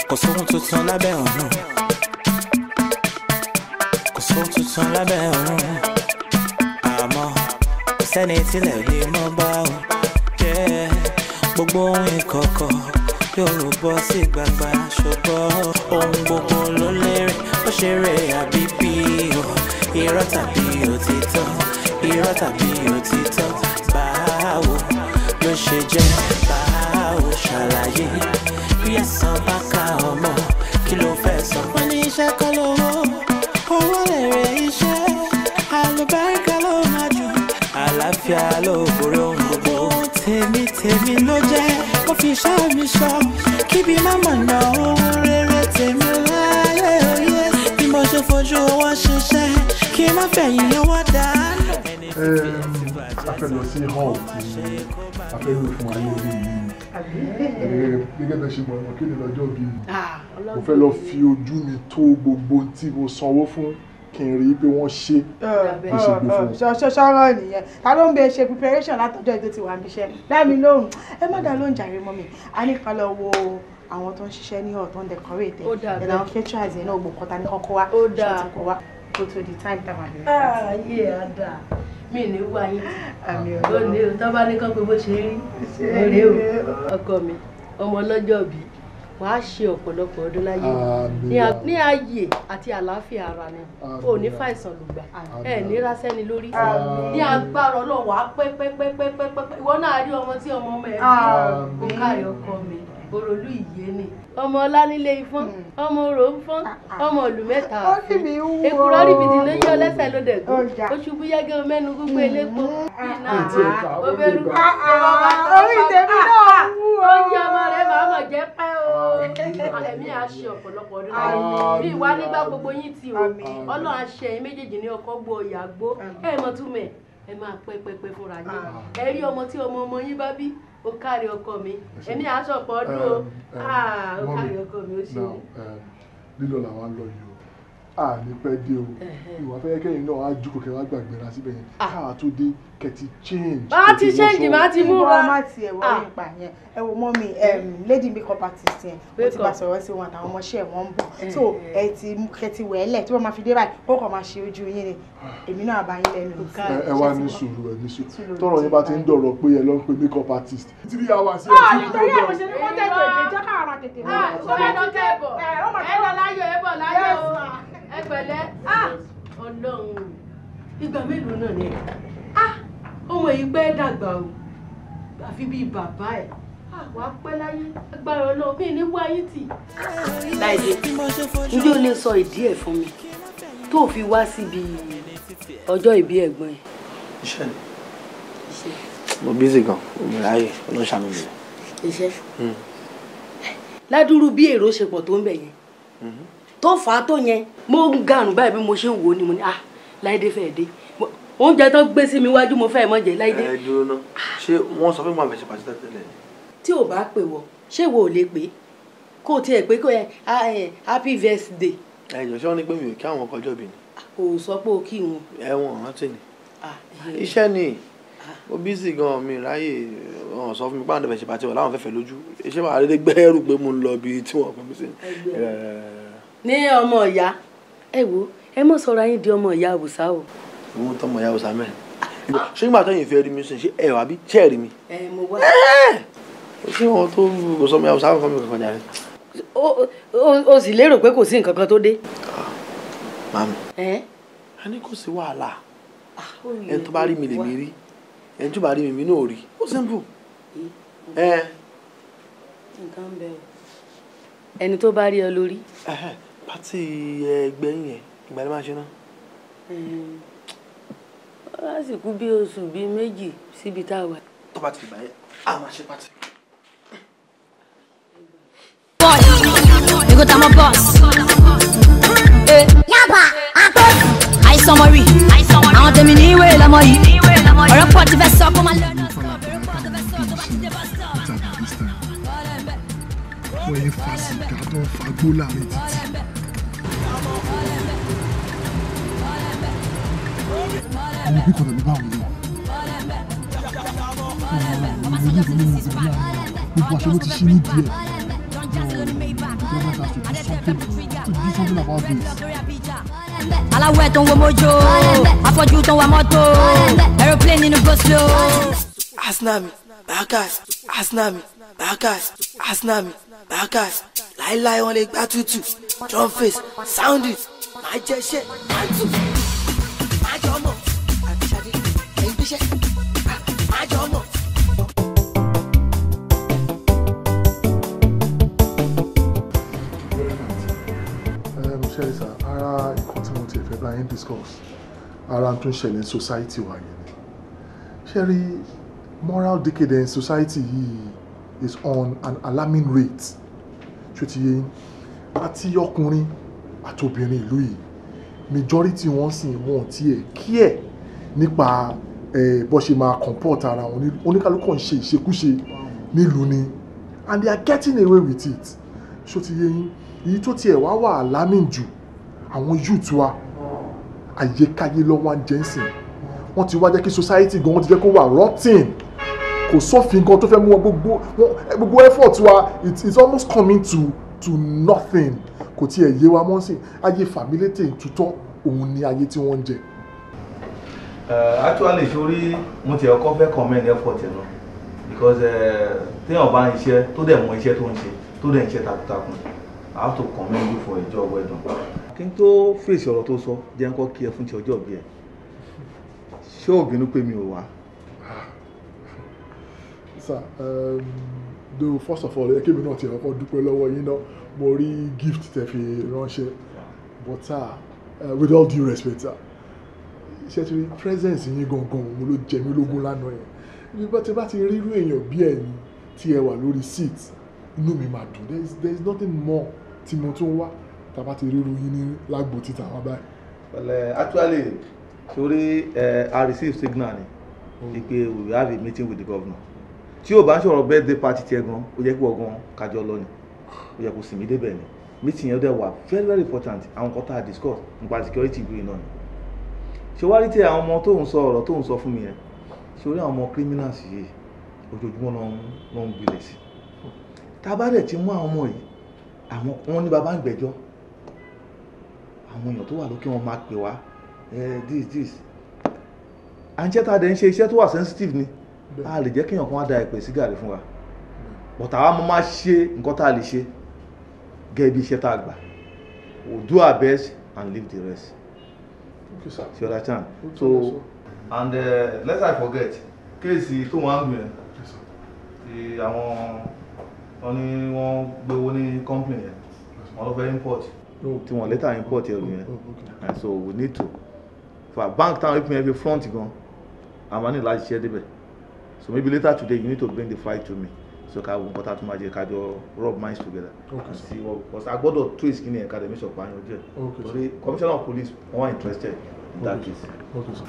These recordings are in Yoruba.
kò sóhun tuntun lábẹ́ ọ̀run kò sóhun tuntun lábẹ́ ọ̀run àmọ́ kò sẹ́ni tílẹ̀ lè mọ́ bá o jẹ́ gbogbo ohun ìkọ̀kọ̀ yóò bọ́ sí gbangba ṣùgbọ́n ohun gbogbo ló lérè ó ṣeré àbíbí o irọ́ tàbí òtítọ́ irọ́ tàbí òtítọ́ báwo ló ṣe jẹ́ báwo ṣàlàyé bí ẹ̀san bá ká ọmọ kí ló fẹ́ sọ. wọ́n ní iṣẹ́ kọ́ lówó owó lèrè iṣẹ́ àlùbáríkà ló máa jù àlàáfíà ló borí ohun gbogbo. tèmi ló jẹ́ kó fi ṣá mi sọ kíbi má mọ̀ ná ohun rere tèmi láyé òye bí mo ṣe fojú owó ṣiṣẹ́ kí n má fẹ̀yìn owó dànù. a fẹ́ lọ sí hall tí a fẹ́ lò fún ayé orí yìí gẹ́gẹ́ bẹ́ẹ̀ ṣe mọ̀ ẹ̀mọ́ kí ni lọ́jọ́ bí mi mo fẹ́ lọ fi ojú mi tó gbogbo tí mo sanwó fún kí n rí i pé wọ́n ṣe bó ṣe gbé fún un. ṣọ́rọ̀ nìyẹn ta ló ń bẹ ṣe preparation látọjọ́ ètò tí wà ń bíṣẹ́ láàmì lóhùn ẹ má dá lóhùn jàre mọ́ mi a ní ká lọ wo àwọn tó ń ṣiṣẹ́ ní ọ̀tọ̀ ń decorate ẹ̀ àwọn caterers yẹn náà gbogbo kọ́ta ní kọ́kọ́ wá ṣọ́ọ̀tì kọ́ wá go to the time tá a máa bẹ̀rẹ̀. ayé àdá mi ní wá yín ó ní o tó bá ní kán pé bó ṣe rí lórí o ọkọ mi ọmọ ọlọ́jọ́ bí wàá ṣe ọ̀pọ̀lọpọ̀ ọdún láyé ní ayé àti àlàáfíà ara ni ò ní fàìsàn lùgbà ẹ ní rásẹ́ni lórí ní agbára Ọlọ́run wàá pẹ́pẹ́pẹ́pẹ́pẹ́ ìwọ náà rí ọmọ tí ọmọ ọmọ ẹ̀ bí ó kárí ọkọ mi Òròlú ìyé ni ọmọ ọlá nílé Ifọ̀n ọmọ orò ń fọ́n ọmọ òlù mẹ́ta èkúrọ́ ríbitì ló yọ lẹ́sẹ̀ ló dẹ̀gbọ́ oṣùbú yẹ́gẹ́ mẹ́nu gbogbo elépo iná obìnrin orí tèmi náà wú o oúnjẹ ọmọ rẹ̀ máa mọ̀ jẹ́ pẹ́ o ẹ̀mí á ṣe ọ̀pọ̀lọpọ̀ ọdún láyé bí ìwà nígbà gbogbo yín ti o Ọlọ́run á ṣe ẹ̀yin méjèèjì ní ọkọ̀ gbọ́ ọ̀yà gbó ẹ̀ mọ̀ túmẹ̀ ẹ máa pẹ́pẹ́pẹ́ fúnra yín ẹ rí ọmọ tí ọmọ yín bá bí ó kárí ọkọ mi ẹni àṣọpọ̀ ọdún o ó kárí ọkọ mi ó ṣe. lílọ làwa ń lọ yìí o a ní pẹ́ dé o ìwà fẹ́ kẹ́yìn náà á jókòó kẹ́ wá gbàgbé ra síbẹ̀ yẹn káà tó dé kẹ́tì change. má ti change má ti múra. wọ́n má tiẹ̀ wọ́n nípa yẹn ẹ wo mọ́ mi lady makeup artist yẹn wọ́n ti bá sọ̀rọ̀ sí wọn àtàwọn ọmọọṣẹ́ wọn ń bọ̀ so ẹ ti kẹ́tì wẹ̀ẹ́lẹ̀ tí wọ́n máa fi dé báyìí ó kàn máa ṣe ojú yín ni èmi náà bá yín lẹ́nu. ẹ wá ní sùúrù ẹ ní sùúrù tọrọ yín bá ti ń dọ̀rọ̀ pé ẹ lọ ń pe makeup artist. 3 hours yẹn ti ń nítorí àwọn ṣe ní wọ́n tètè jẹ́ káwọn máa tètè mọ́. ẹ lọ láyọ̀ ẹ bọ̀ láyọ̀ o ẹ pẹ̀lẹ́ Ọlọ́run ìgbà mélòó náà ni ọmọ yìí pẹ́ dàgbà o àfi bíi bàbá ẹ̀ wà á pẹ́ láyé agbára Ọlọ́run bí ní wáyé tì. Láìdé ǹjẹ́ o lè sọ ìdí ẹ̀ fún mi tó fi wá síbi ọjọ́ ìbí ẹ̀gbọ́n ẹ̀. Iṣẹ́ ni mo bísí gan mo ráyè ọlọ́ṣàánú mi. Iṣẹ́ ládùúrú bí èrò ṣe pọ̀ tó ń bẹ̀ yẹn tó fà á tó yẹn mo ń gàrùn báyìí bí mo ṣe ń wò ó ni mo ní Láìdé fẹ́ẹ́ dé oúnjẹ tó gbé sí mi wájú mo fẹ́ mọ́ jẹ Láìdé. ẹ dúró ná ṣé wọ́n sọ fún mi àfẹsẹ̀ pàṣẹ tẹ́lẹ̀ ni. tí ò bá pè wọ ṣé wo ò lè pè kó o tiẹ̀ pé kó yẹ happy birthday. ẹ jọ ṣé wọ́n ní pé mi ò kí àwọn ọkọ̀ ọjọ́ bí ni. kò sọ pé o kí wọn. ẹ̀wọ̀n rántí ni iṣẹ́ ni mo bísí gan mi ráyè wọn sọ fún mi pé àwọn àfẹsẹ̀ pàṣẹ wà láwọn fẹ́fẹ́ lójú iṣẹ́ máa dédé gbẹ́rù pé mo ń lọ bí tí wọ́n pè mí sí. ní ọmọ ìyá ẹ wo ẹ mọ̀ sọ̀rọ̀ ayé di ọmọ ìyá àwùsá o. mo tọ́ ọmọ ìyá àwùsá mẹ́rin ṣé nígbà tó yìn fẹ́ rí mi sìn ṣé ẹ wà bí ṣé ẹ rí mi. mo wá. ṣé wọn tó kò sọ ọmọ ìyá àwùsá kan mi kankan jáde. o sì lérò pé kò sí nǹkan kan tó dé. màmí a ní kò sí wàhálà ẹni tó bá rí mi lè mi rí ẹni tó bá rí mi náà rí ó simple. nǹkan ń bẹ o ẹni tó bá rí ọ lórí. pátì ẹgbẹ́ yẹn ìgbà ló máa ṣe náà. lásìkò bí oṣù bíi méjì síbi tá a wà. tó bá ti gbà yẹn a máa ṣe pátì. boy you go tell my boss. yaba àpò. àìsàn ọmọ rí àwọn tèmi ní ìwé lọmọ yìí ọ̀rọ̀ pọ̀ ti fẹ́ sọ kó máa lọ́nà sọ ọ̀rọ̀ pọ̀ ti fẹ́ sọ tó bá ti dé bá sọ. wọ́n yẹ fásitì àtọ́ fagbó láàrin títì. ẹni bí kọ̀dọ̀ ní báwo ni gbogbo aṣọ ló ti ṣí ní díẹ̀ lọ́wọ́ ta to do something about this. aláwẹ̀ tó ń wo mojo afọ́jú tó ń wa mọ́tò aeroplane nínú go slow. Asnami Bakai Asnami Bakai Asnami Bakai láíláí wọn lè gbá tútù drum face sound it máa jẹ iṣẹ́ máa tù máa jọ mọ̀ àti ṣadé ẹ̀yìn gbéṣẹ́ máa jọ mọ̀. Ṣẹ́rí sá, ara nǹkan tí mo ti fẹ́ bá yín discuss ara tó ń ṣẹlẹ̀ society wa yẹn ni. Ṣẹ́rí, moral decadence society yìí is on an alarming rate. Ṣé ti yé yín? Àti ọkùnrin àti obìnrin ìlú yìí majority wọn sì wọn tiẹ̀ care nípa bó ṣe máa comport ara wọn, oníkálukú ń ṣe ìṣekúṣe nílùú ni and they are getting away with it. Ṣé ti yé yín? Èyí tó tiẹ̀ wá wà alarming jù àwọn youth wa àyíkáyé lọ́wọ́ ń jẹ́ sìn wọ́n ti wá jẹ́ kí society gan wọ́n ti jẹ́ kó wà rotten kò sófin gan tó fẹ́ mú wọn gbogbo effort wa it's almost coming to nothing kò tiẹ̀ yé wa mọ́ sí ayé fàmílétè tutọ́ òun ni ayé tí wọ́n ń jẹ. Actually sori mo ti ọkọ fẹ́ commend effort ẹ̀ lọ because téèyàn bá ń iṣẹ́ tó dẹ̀ mọ iṣẹ́ tó ń ṣe tó dẹ̀ ń ṣe takuntakun I have to commend you for a job well done. Kí n tó fèsì ọ̀rọ̀ tó sọ jẹ́ ń kọ́ kí ẹ fún ti ọjọ́ bí ẹ ṣé ò bínú pé mi ò wá. Sir, though first of all kébì náà ti ọkọ dúpẹ́ lọ́wọ́ yín náà mo rí gift tẹ́ fi ránṣẹ́ but sir with all due respect sir ṣe ti rí presence yín gangan mo ló jẹ mí lógún lánàá yẹn nígbà tí bá ti rírú èèyàn bí ẹ̀yin tí ẹ wà lórí seat inú mi máa dùn there is nothing more tí mo tún wá tàbá ti ríru yín ní lágbo títà wá báyìí. Well, actually sorry I received signal ni pé we will have a meeting with the governor tí o bá ń sọ̀rọ̀ birthday party tiẹ̀ gan ó yẹ kí wọ́n gan kájọ lọ ni ó yẹ kó sì mí débẹ̀ ni meeting yẹn dẹ̀ wà very very important àwọn kan tá a discuss nípa security ìlú iná ni ṣé wá rí tí àwọn ọmọ tó ń sọ ọ̀rọ̀ tó ń sọ fún mi yẹn ṣé orí àwọn ọmọ criminals yìí ojoojúmọ́ ló ń gbilẹ̀ sí tá a bá dẹ̀ ti mú àwọn ọmọ yìí àwọn wọn ní baba ń gbẹ́jọ́ àwọn èèyàn tó wà lókè wọn máa pè wá this à ń jẹ́ tá a dẹ̀ ń ṣe iṣẹ́ tó wà sensitive ni a lè jẹ́ kéèyàn kan wá da ìpè sí gàrí fún wa but àwa máa ṣe nǹkan tá a lè ṣe gẹ́gẹ́ bí iṣẹ́ tá a gbà we'll do our best and leave the rest. Okay, sir. You understand? So and let's not forget kéèsì tó wọ́n á gbìn ẹ́ ti àwọn wọ́n ní wọ́n gbowó ní company yẹn wọ́n lọ fẹ́ import tí wọ́n later import ẹrù yẹn and so we need to for a bank táwọn ìpín yẹn fi front gan àmọ́ ní láti ṣiṣẹ́ débẹ̀ so maybe later today you need to bring the file to me so ká wọ́n pọ́tà tó máa jẹ́ ká jọ rub minds together and see what because I gbọ́dọ̀ trace kí ni ẹ̀ka dẹ̀ mission pa àyàn jẹ́ torí commissioner of police wọ́n wà interested in that case. Okay, sir.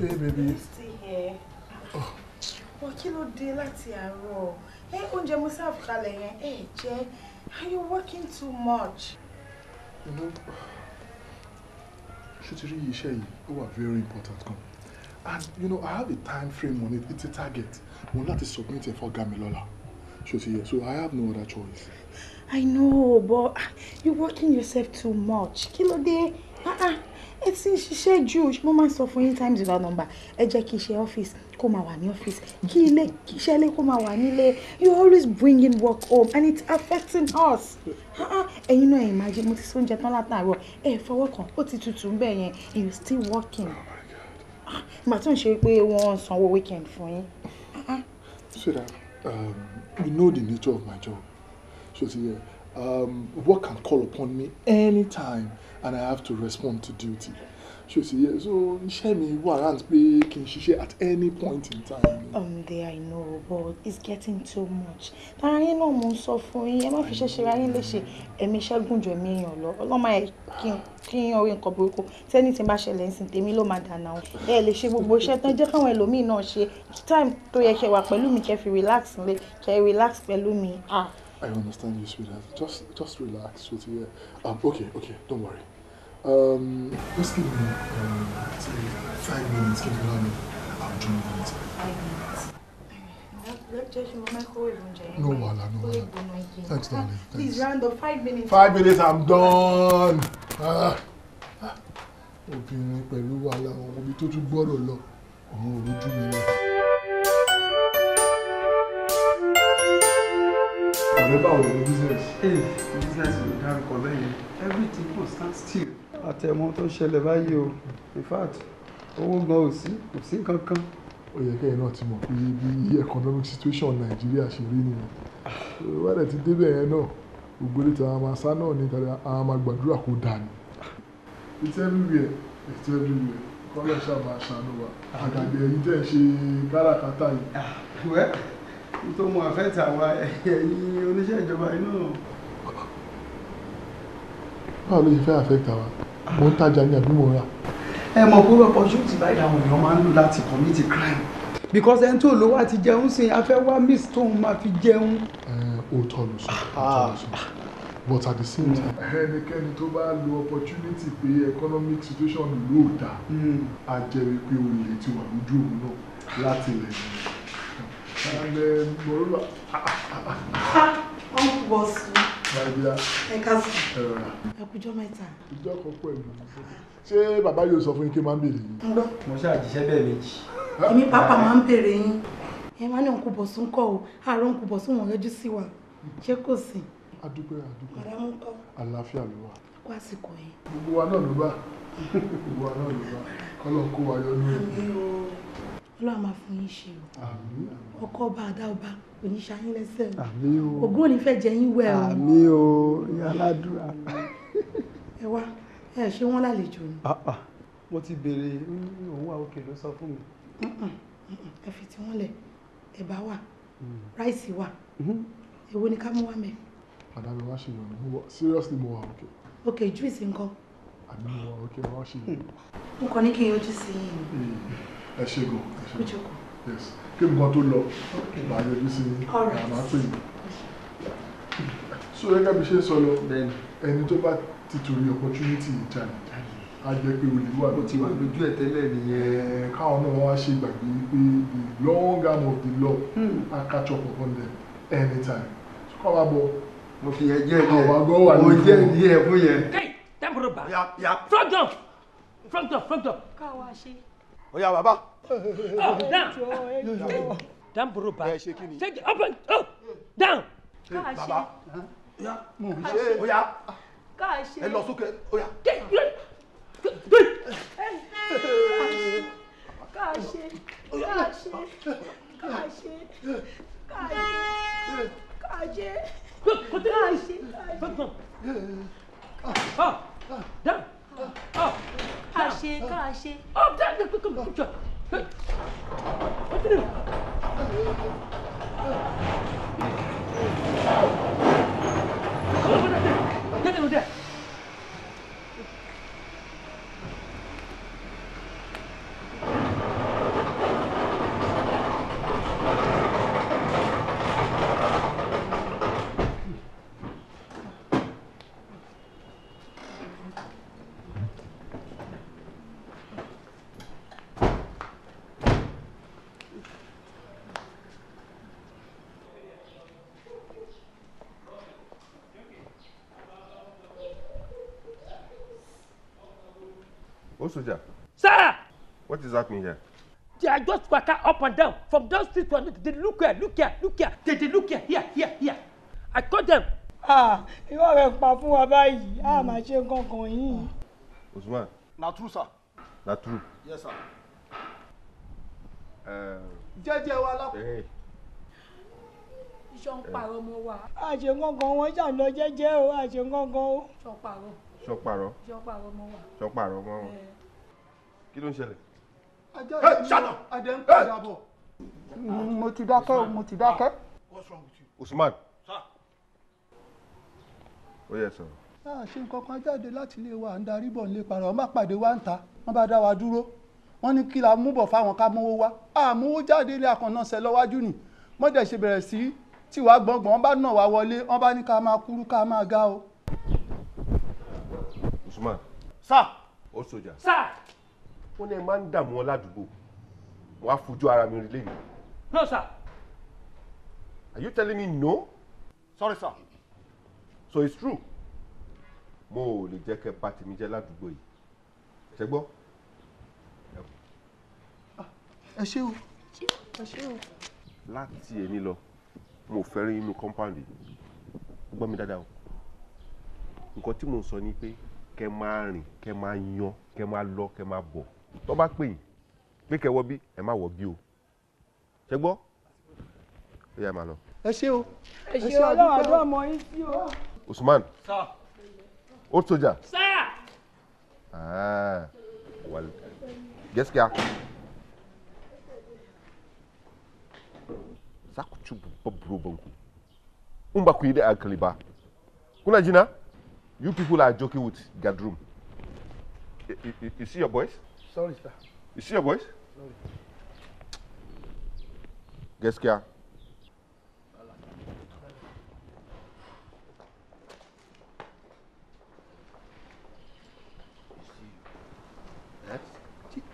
Hey baby. Kí ló dé láti àárọ̀? Oúnjẹ mo serve kalẹ̀ yẹn jẹ. Are you working too much? You know, ṣùtìrí iṣẹ́ yìí ó wà very important gan. And you know, I have a time frame on it. It's a target. Mo láti submit it for Gamilola. Ṣùtìrí, so I have no other choice. I know, but you're working yourself too much. Kí ló dé? Ẹ ti ń ṣiṣẹ́ jù. Mo máa ń sọ fún yín times without number. Ẹ jẹ́ kí iṣẹ́ ọ́fíìsì kó máa wà ní ọ́fíìsì. Kí iṣẹ́ ilé kó máa wà nílé. You always bring in work home and it's affecting us. Ẹ̀yin náà imagine mo ti sọ oúnjẹ tán látàárọ̀. Fọwọ́ kan, ó ti tutù ń bẹ̀ yẹn and you're still working. Ìgbà tó ń ṣe pé wọ́n sanwó weekend fún yín. So that you know the nature of my job. So work can call upon me anytime and I have to respond to duty. So iṣẹ́ mi warrants pé kí n ṣiṣẹ́ at any point in time. There I know, but it's getting too much. Tara yín náà mo ń sọ fún yín, ẹ má fi ṣẹ̀ṣẹ̀ ra yín léṣe, ẹ̀mí ṣẹ́gun jù ẹ̀mí èèyàn lọ. Ọlọ́mọ ẹ̀ kí n orí nǹkan burúkú. Tẹ́ni tí n bá ṣẹlẹ̀ ń sìn tèmi ló máa dànà o. Ẹ lè ṣe gbogbo iṣẹ́ tán jẹ́ káwọn ẹlòmíì náà ṣe. Time tó yẹ kẹ́ wà pẹ̀lú mi kẹ́ fi relax nílé, kẹ́ relax pẹ̀lú mi. I understand you, sweetheart. Just relax, sweetie. Okay, don't worry. Just give me 5 minutes, give me one minute. I'll join you later. 5 minutes. No wala. Thanks, darling. Please round up 5 minutes. 5 minutes, I'm done. Obìnrin pẹ̀lú wàhálà àwọn ibi tó tún gbọ́dọ̀ lọ, òun ò lójú mi lọ. Ọ̀rẹ́ báwo ni business? Business ò dárúkọ lẹ́yìn. Everything go stand still. Àtẹ̀mọ́ tó ṣẹlẹ̀ báyìí o. In fact, owó gan ò sí kankan. Ó yẹ kẹ́yìn náà ti mọ̀ pé bí economic situation Nàìjíríà ṣe rí nìyẹn. Wádẹ̀ ti débẹ̀ yẹn náà, gbogbo ilé tí àwọn máa sá náà ní tàbí àwọn máa gbàdúrà kó dà ní. It's everywhere. Kọ́lọ̀ ṣàmà ṣàánú wa. Àgàgbé ẹ̀yin tẹ́ ẹ ṣe káràkátà yìí. Tó mọ àfẹ́tì àwa ẹ̀yin oníṣẹ́ ìjọba inú. Báwo ló ṣe fẹ́ affect àwa? Mo ń tajà ní àbí mo ń rà. Ẹ mọ̀ pé opportunity báyìí àwọn èèyàn máa ń lò láti commit crime. Because ẹni tó lówó àti jẹun sí afẹ́ wá miss tóun máa fi jẹun. Òótọ́ ló sọ. But at the same time, ẹnikẹ́ni tó bá lo opportunity pé economic situation ló dá, á jẹ́ wípé olè ti wà lójú òun náà láti ilẹ̀ yìí. And moreover, Uncle Boss. My dear. Ẹ káàsán. Ẹ kújọ́ mẹ́ta. Ìjọ kan pẹ̀lú. Ṣé bàbá yóò sọ fún yín kí n máa ń béèrè yín? Mo ṣàjíṣẹ́ bẹ́ẹ̀ méjì. Èmi pàápàá máa ń béèrè yín. Ẹ máa ní Uncle Boss ń kọ́ o, àárọ̀ Uncle Boss wọn yọjú sí wa. Ṣé kò sí? Adúpẹ́. Màdàmú ń kọ́. Àlàáfíà ló wà. Kó àsìkò yẹn. Gbogbo wa náà ló bá. Kọ́lọ̀ kó wa yọ lórí. Ọlọ́run máa fún yín ṣe o. Àmín. Ọkọ ọba àdá ọba oníṣayín lẹ́sẹ̀ o. Àmín o. Ògún ò ní fẹ́ jẹ yín wẹ̀ o. Àmín o, ìyá aládùúrà. Ẹ wá, ẹ ṣé wọ́n lálejò ni. Mo ti béèrè òun wà òkè ló sọ fún mi. Ẹ fi tí wọ́n lẹ̀, ẹ̀bà wà, ráìsì wà. Èwo ni ká mú wá mẹ́? Madam, wá ṣe yọ̀nù. Seriously, mo wà okay. Okay, juice ńkọ́? Àbí mo wà okay, wá ṣe yọ̀nù. Mo kàn ní kí n yọjú sí yín. Ẹ ṣé gan. Kújòkó. Yes. Kí nǹkan tó lọ, màá yọjú sí yín. Màá pè yín. So gẹ́gẹ́ bí ṣe ń sọ lọ, ẹni tó bá ti torí opportunity ìjànì, á jẹ́ pé olè wà Ó ti wà lójú ẹ̀ tẹ́lẹ̀ nìyẹn. káwọn náà wá ṣe ìgbàgbé pé the long arm of the law á catch up upon them anytime. So kọ́ máa bọ̀. Mo fi yẹn jẹ́ Àwọn àgọ́ wà ní mo jẹ́ ní ẹ̀ fún yẹn. Hey, Damburuba. Yap. Front door. Káwa ṣe. Ó yá bàbá. Oh, down. Damburuba. Ẹ ṣe kí ni? Take it up and down. Káà ṣe. Bàbá. Ó yá. Káà ṣe. Ẹ lọ sókè. Ó yá. Káà ṣe. Down. Káà ṣe. Up, down. Come. What to do? Get over there. Oh, soldier. Sir! What is happening here? They are just waka up and down from down street to another. They look here. They look here. I caught them. Ìwọ rẹ̀ pa fún wa báyìí, a máa ṣe gangan yìí. Usman. Na true, sir. Na true. Yes, sir. Jẹ́jẹ́ wa lápò. Hey. Iṣan pààrọ̀ mo wà. Àṣẹ gangan wọn ṣàn lọ jẹ́jẹ́ o, àṣẹ gangan o. Ṣọpààrọ̀. Ṣọpààrọ̀. Ṣọpààrọ̀ mo wà. Ṣọpààrọ̀ mọ́ wọn. Kí ló ń ṣẹlẹ̀? Adé ń padà bọ̀. Mo ti dákẹ́, mo ti dákẹ́. What's wrong with you? Usman. Sir. Ó yẹ sọ̀rọ̀. Ṣé nǹkan kan jáde láti ilé wa ń darí bọ̀ nílé para wọn bá pàdé wa ń ta wọ́n bá dá wa dúró wọ́n ní kí la mú bọ̀ fáwọn ká mówó wá àmówó jáde ilé akànnà ṣẹ lọ́wájú nì wọ́n dẹ̀ ṣe bẹ̀rẹ̀ sí tí wàá gbọ̀ngbọ̀n wọ́n bá nà wá wọlé wọ́n bá ní ká máa kúrú ká máa ga o. Usman. Sir. Ó sójà. Sir. Wọ́n ní ẹ máa ń dààmú wọn ládùúgbò. Wọ́n á fojú ara mi rí lẹ́yìn. No, sir. Are you telling me no? Sorry, sir. So it's true. Mo ò lè jẹ́ kẹ́ bá tèmi jẹ́ ládùúgbò yìí. Ṣé gbọ́? Ẹ ṣé o. Ẹ ṣé o. Láti èní lọ, mo fẹ́ rí inú compound yìí. Gbọ́ mi dáadáa o. Nǹkan tí mo ń sọ ni pé kẹ́ máa rìn, kẹ́ máa yan, kẹ́ máa lọ, kẹ́ máa bọ̀. Tó bá pè yín pé kẹ́ wọ́ bí, ẹ má wọ́ bí o. Ṣé gbọ́? Ó yá máa lọ. Ẹ ṣé o. Ẹ ṣé Ọlọ́run àdúrà mọ́ yín sí o. Usman. Sir. Old soldier. Sir. Well, gaskiya. Za ku ci babbar banku. In ba ku yi da hankali ba. Kuna jina? You people are joking with Gadroom. You see your boys? Sorry, sir. You see your boys? Sorry. Gaskiya.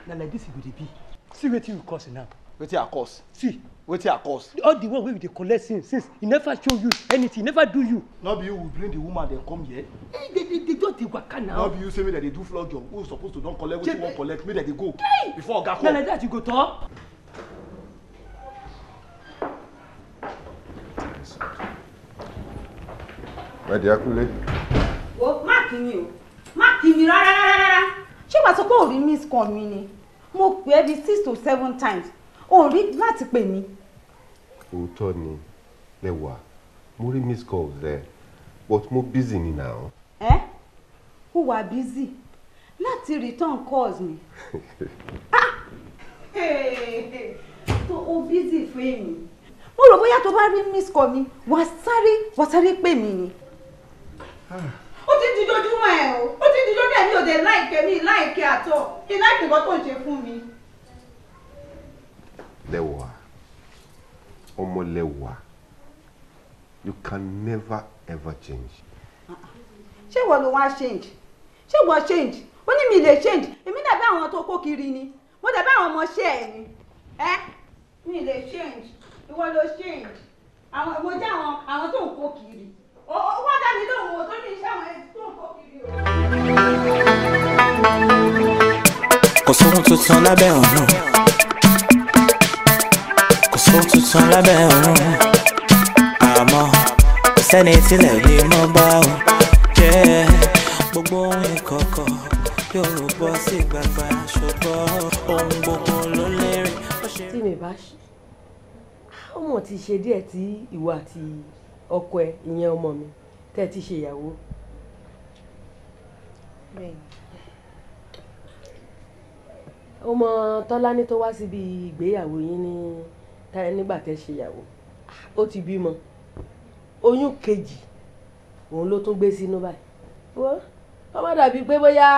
Na like this e go dey be. See wetin you cause now. Wetin I cause? See. Wetin I cause? All the one wey we dey collect since e never show you anything, e never do you. No be you will bring the woman dem come here. Hey, they just dey waka now. No be you say make dem dey do floor job. Who suppose to don collect wetin wan collect make dem dey go. Before oga Na come. like that you go talk. Ready, Akunle? Wo má kí mi o. Má kí mi rárá. Ṣé wàá sọ pé ò rí miss call mi ni? Mo pè é bí 6 to 7 times. Ò rí láti pè mí. Òótọ́ ni lẹ́wà. Mo rí miss calls there, but mo busy ni now. Ó wà busy láti return calls mi. So ó busy fún èmi. Mo rò bóyá tó bá rí miss call mi, wàá sáré pè mí ni. Ó ti di ojoojúmọ́ ẹ̀ o. Ó ti di ojoojúmọ́ ẹ̀ mi ò dé láìkẹ́ mi láìkẹ́ àtọ̀. Ìláìkẹ́ nǹkan tó ń ṣe fún mi. Lẹ́wà. Ọmọ lẹ́wà. You can never ever change. Ṣé ìwọ ló wá change? Ṣé ìwọ change? Ó ní mi lè change. Èmi dàbí àwọn tó kó kiri ni. Mo dàbí àwọn ọmọọṣẹ́ ẹ̀ ni. Mi lè change. Ìwọ ló change. Mo jẹ́ àwọn tó ń kó kiri. Ó dá mi lóhùn o tó ní iṣẹ́ àwọn ẹni tó ń kó kiri o. Kò sóhun tuntun lábẹ́ ọ̀run. Kò sóhun tuntun lábẹ́ ọ̀run. Àmọ́ kò sẹ́ni tílẹ̀ lè mọ́ bá o. Jẹ́ gbogbo ohun ìkọ̀kọ̀ yóò bọ́ sí gbangba ṣùgbọ́n ohun gbogbo ló lérè. Tí mi bá ṣe ọmọ ti ṣe díẹ̀ tí ìwọ àti ọkọ ẹ ìyẹn ọmọ mi tẹ́ ti ṣe ìyàwó. Ọmọ Tọ́lání tó wá síbi ìgbéyàwó yín nígbà tẹ́ ṣe ìyàwó ó ti bímọ oyún kejì òun ló tún gbé sínú báyìí. Ó má dàbí pé bóyá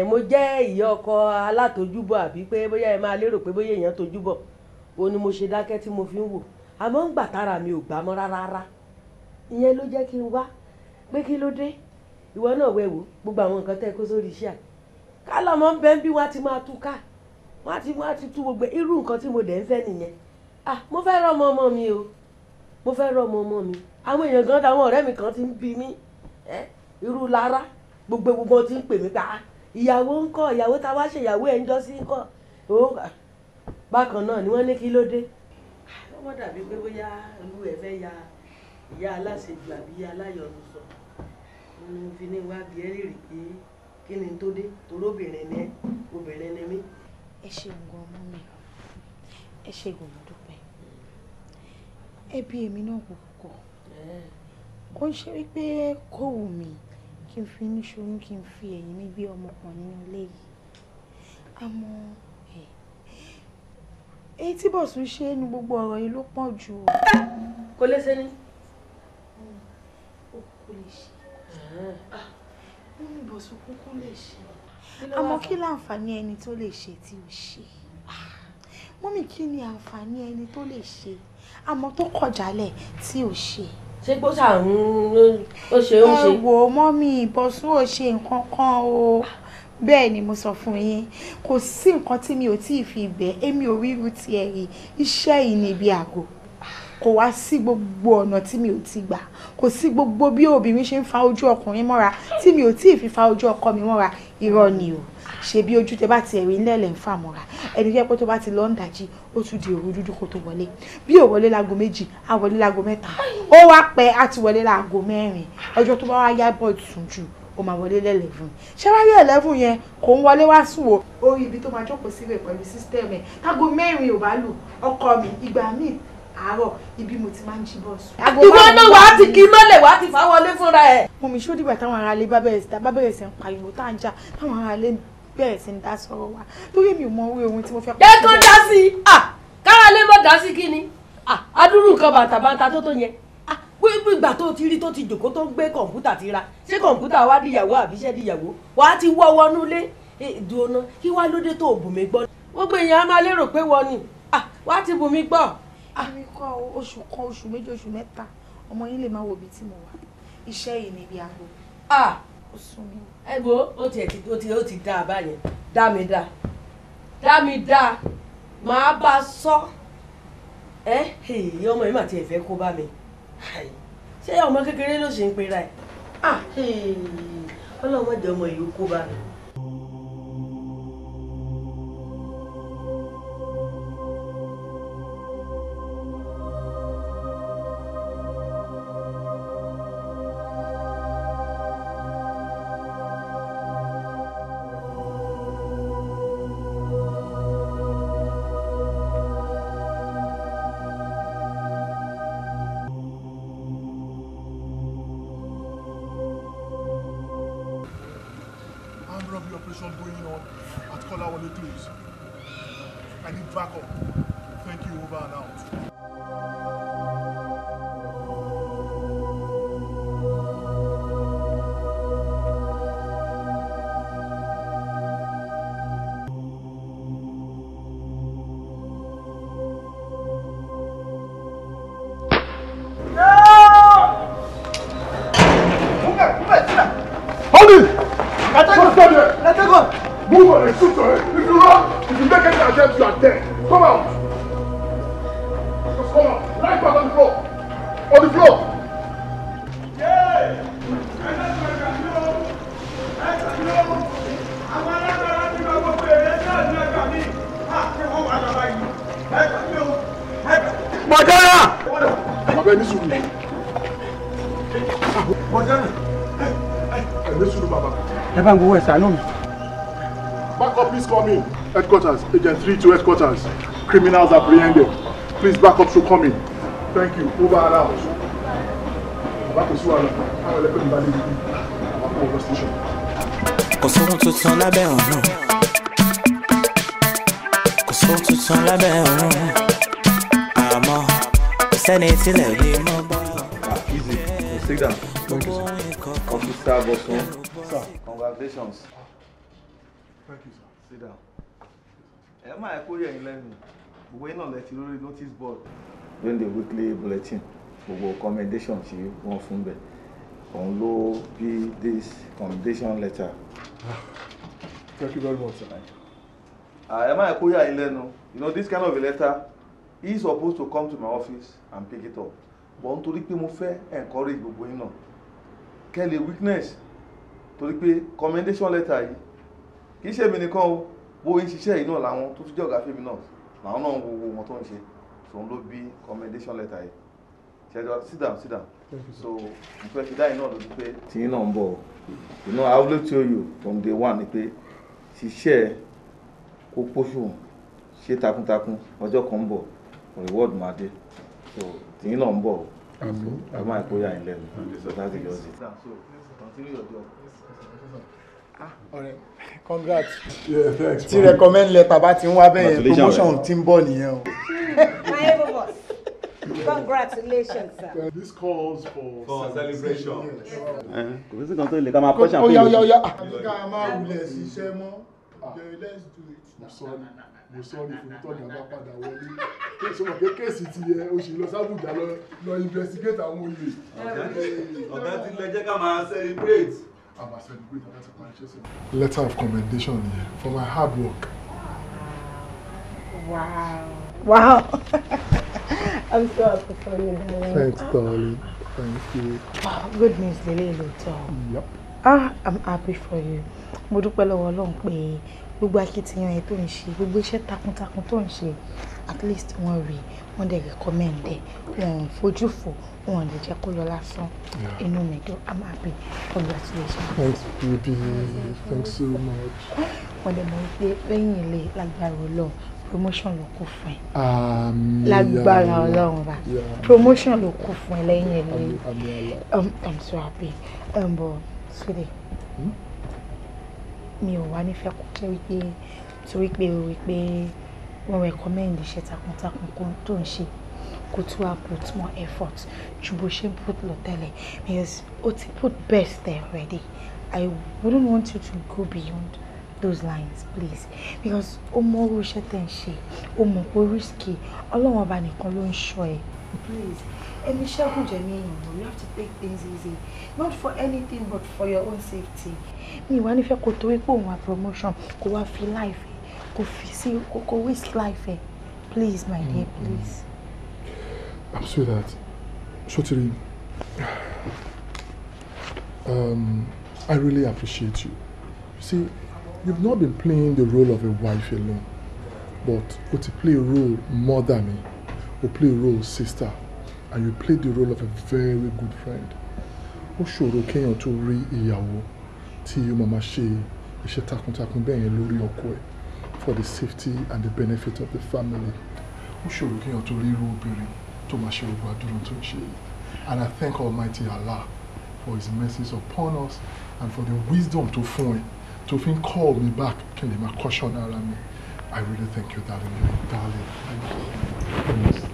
mo jẹ́ ìyá ọkọ alátojúbọ̀ àbí pé bóyá ẹ máa lérò pé bóyá èèyàn tojúbọ̀ òun ni mo ṣe dákẹ́ tí mo fi ń wò àmọ́ ń gbà tára mi ò gbà mọ́ rárá ìyẹn ló jẹ́ kí n wá pé kí ló dé ìwọ náà wẹ̀wò gbogbo àwọn nǹkan tẹ́ kó sórí iṣẹ́ kálọ̀ mọ́ ń bẹ́ ń bí wọ́n ti máa tú ká wọ́n ti tú gbogbo irú nǹkan tí mo dẹ̀ ń fẹ́ nìyẹn mo fẹ́ rọ́ ọmọ mi o mo fẹ́ rọ́ ọmọ mi àwọn èèyàn gan táwọn ọ̀rẹ́ mi kan ti ń bi mí irú lára gbogbo ti ń pè mí pa ìyàwó ń kọ́ ìyàwó tá a wá ṣe ìyàwó ẹ̀ ń jọ sí ń kọ́ bákan náà ni wọ́n ní kí ló dé. wọ́n dàbí pé bóyá olú ẹ̀ fẹ́ ya ìyá aláṣejù àbí aláyọ̀nù sọ mo fi ní wá bí ẹ lè rí pé kí ni tó dé torí obìnrin ni mí. Ẹ ṣeun gan ọmọ mi ẹ ṣe gan mo dúpẹ́ ẹbí èmi náà kò kọ̀ kó ń ṣe wípé kò wù mí kí n fi inú ṣoyún kí n fi ẹ̀yìn mi bí ọmọ kan nínú ilé yìí àmọ́ èyí tí Bọ̀sún ṣe nu gbogbo ọ̀rọ̀ yìí ló pọ̀ jù o. kò lè ṣe ni. kò lè ṣe mọ́mí Bọ̀sún kúkú lè ṣe àmọ́ kí láǹfààní ẹni tó lè ṣe tí ò ṣe mọ́mí kí ni àǹfààní ẹni tó lè ṣe àmọ́ tó kọ̀ jálẹ̀ tí ò ṣe. ṣé gbó ṣàrùn ó ṣe ó ṣe. ẹ wò mọ́mí Bọ̀sún ò ṣe nǹkan kan o bẹ́ẹ̀ ni mo sọ fún yín kò sí nǹkan tí mi ò tí ì fi bẹ̀ èmi ò rí irú tiẹ̀ rí iṣẹ́ yìí ní ibi àgọ́ kò wá sí gbogbo ọ̀nà tí mi ò ti gbà kò sí gbogbo bí obìnrin ṣe ń fa ojú ọkùnrin mọ́ra tí mi ò tí ì fi fa ojú ọkọ mi mọ́ra irọ́ ni o ṣe bí ojú tẹ bá ti ẹ̀rí ńlẹ̀lẹ̀ ń fà mọ́ra ẹni jẹ́ pé tó bá ti lọ ń dàjí ó tún di òru dúdú kó tó wọlé bí ò wọlé láago 2 á wọlé láago 3 ó wá pẹ́ á ti wọlé láago 4 ọjọ́ tó bá wá yá bọ̀ sùn jù ó máa wọlé l'11 ṣé wá rí 11 yẹn kò ń wọlé wá sùn o orí ibi tó máa jókòó síbẹ̀ pẹ̀lú sísítẹ́ẹ̀mù ẹ̀ tágo 4 ò bá lù ọkọ mi ìgbà míì àárọ̀ ibi mo ti máa ń jí bọ́ọ̀sù. ìwọ náà wàá ti kí mọ́lẹ̀ wàá ti fà wọlé fúnra ẹ̀. mo mi ṣó dìgbà táwọn aráalé bá bẹ̀rẹ̀ sí ń pariwo tá à ń jà táwọn aráalé bẹ̀rẹ̀ sí ń dá sọ̀rọ̀ wa torí mi ò mọ orí ohun tí mo fẹ́. jẹ́ kó dá sí i káraalé mọ̀ dá sí kí ni adúrú nǹkan bàtàbàtà tó yẹn ìgbà tó ti rí tó ti jòkó tó ń gbé kọ̀ǹpútà ti ra ṣé kọ̀ǹpútà wá díyàwó àbíṣẹ́ díyàwó wàá ti wọ́ wọnú ilé ìdùnnà kí wá lóde tó bù mí gbọ́. gbogbo èèyàn á máa lérò pé wọ́n ni wàá ti bù mí gbọ́. èmi kọ́ oṣù kan oṣù méjì oṣù mẹ́ta ọmọ yín lè máa wo ibi tí mo wà iṣẹ́ yìí ni ibi àgbo. ó sún mi. ẹ wo ó ti dá a báyẹn dá mi dá màá bá a sọ ọmọ yìí mà tiẹ̀ fẹ́ kó bá mi ṣé ọmọ kékeré ló ṣe ń pera ẹ̀ ọlọ́mọdé ọmọ yìí kó bá mi. Going on at Kolawole Close. I need backup. Thank you, over and out. Hold it! Let her go! Move on and shoot her. If you run, if you make any attempt, you are dead. Come out! Just come out. Right back on the floor. On the floor! Madara! Baba ẹni sùúrù. Madara! Ẹni sùúrù baba. Ẹ bá ń gbowó ẹ̀sà náà mi. Back up, please come in. Headquarters, Agent 3 to headquarters. Criminals apprehended. Please back up, so come in. Thank you. Over and out. Back to Suwala. I'm going to let you back in the station. Kò sóhun tuntun lábẹ́ ọ̀run. Kò sóhun tuntun lábẹ́ ọ̀run. Àmọ́ kò sẹ́ni tílẹ̀ lè mọ́ bá. Easy. Sit down. Thank you, sir. Officer Bọ̀sún. Sir. Congratulations. Thank you, sir. Sit down. Ẹ máa kó yẹ̀yìn lẹ́nu. Gbogbo iná lẹ ti lórí notice board. During the weekly bulletin, gbogbo commendation tí wọ́n fún bẹ̀. Òun ló bí this commendation letter. Thank you very much, sir. Ẹ máa kó yẹ̀yìn lẹ́nu. You know, this kind of a letter, he is supposed to come to my office and pick it up. But nítorí pé mo fẹ́ encourage gbogbo yín náà. Kẹ́lẹ̀ weakness. Torí pé commendation letter yìí kì í ṣe èmi nìkan o bó ń ṣiṣẹ́ yìí náà làwọn tó tún jẹ́ ọ̀gá fèmí náà làwọn náà ń wo wọn tó ń ṣe so ló bí commendation letter yìí ṣẹjọ sit down so mo fẹ́ fi dá iná lójú pé tí yín náà ń bọ̀ you know I always tell you from day one ni pé ṣiṣẹ́ kó pósù ṣe takuntakun ọjọ́ kan ń bọ̀ reward máa dé so tìyín náà ń bọ̀ ẹ máa kó yà yín lẹ́nu so that's the just it. so continue your job. ọ̀rẹ́ congrats ti recommend letter bá ti ń wá bẹ́ẹ̀ yẹn promotion ti ń bọ̀ nìyẹn o. my able boss congratulations sir. This calls for celebration. kò sí kan tó lè ká máa pọ́ champagne. Oya. àbíká máa wulẹ̀ ṣiṣẹ́ mọ́ let's do it. mo sọ́ọ́rì fún tọ́jà bá padà wọlé kéèsì ọmọ pé kéèsì ti yẹ o sì lọ sábùjá lọ investigate àwọn olè. ọ̀gá ti lẹ jẹ́ ká máa celebrate. Letter of commendation here for my hard work. Wow. I'm so happy for you, darling. Thanks, darling. Thank you. Wow, good news, Lele Loto. Yep. I'm happy for you. Mo dúpẹ́ lọ́wọ́ Ọlọ́run pé gbogbo akitiyan ẹ tó ń ṣe, gbogbo iṣẹ́ takuntakun tó ń ṣe, at least wọ́n rí, wọ́n dẹ̀ recommend ẹ, wọ́n fojú fò, wọ́n lè jẹ́ kó lọ lásán. Inú mi dùn, I'm happy. Congratulations. Thanks, baby. Thanks so much. Wọ́n dẹ̀ mọ̀ pé lẹ́yìn ilé lágbára Ọlọ́run, promotion ló kù fún ẹ. Lágbára Ọlọ́run bá. Promotion ló kù fún ẹ lẹ́yìn ilé. I'm so happy. But sweetie, mi ò wá nífẹ̀ẹ́ kó jẹ́ wípé torí pé o rí pé wọ́n recommend iṣẹ́ takuntakun tó ń ṣe kó tún wá put more effort ju bó ṣe ń put lọ tẹ́lẹ̀ because o ti put best there already. I wouldn't want you to go beyond those lines, please, because o mọ orú iṣẹ́ tẹ̀ ń ṣe o mọ̀ pé risky Ọlọ́run ọba nìkan ló ń ṣọ́ ẹ. Please, ẹni ṣẹ́gun jẹ̀mí èèyàn you have to take things easy, not for anything but for your own safety. Mi wá nífẹ̀ẹ́ kó torí pé òun wá promotion kó wá fi life ẹ kó fi sí kó waste life ẹ. Please, my dear, please. I'm sure that Shotiri, I really appreciate you. You see, you've not been playing the role of a wife alone, but to play a role mother me, you play a role sister, and you play the role of a very good friend. Ó ṣòro kéèyàn tó rí ìyàwó tí yóò máa ṣe iṣẹ́ takuntakun bẹ́ẹ̀ yẹn lórí ọkọ ẹ̀ for the safety and the benefit of the family. Ó ṣòro kéèyàn tó rí irú obìnrin tó máa ṣe gbogbo àdúrà tó ń ṣe. And I thank Almighty Allah for His mercies upon us and for the wisdom to fún ẹ to fin call me back kí n lè máa caution ara mi. I really thank you, darling. Thank you.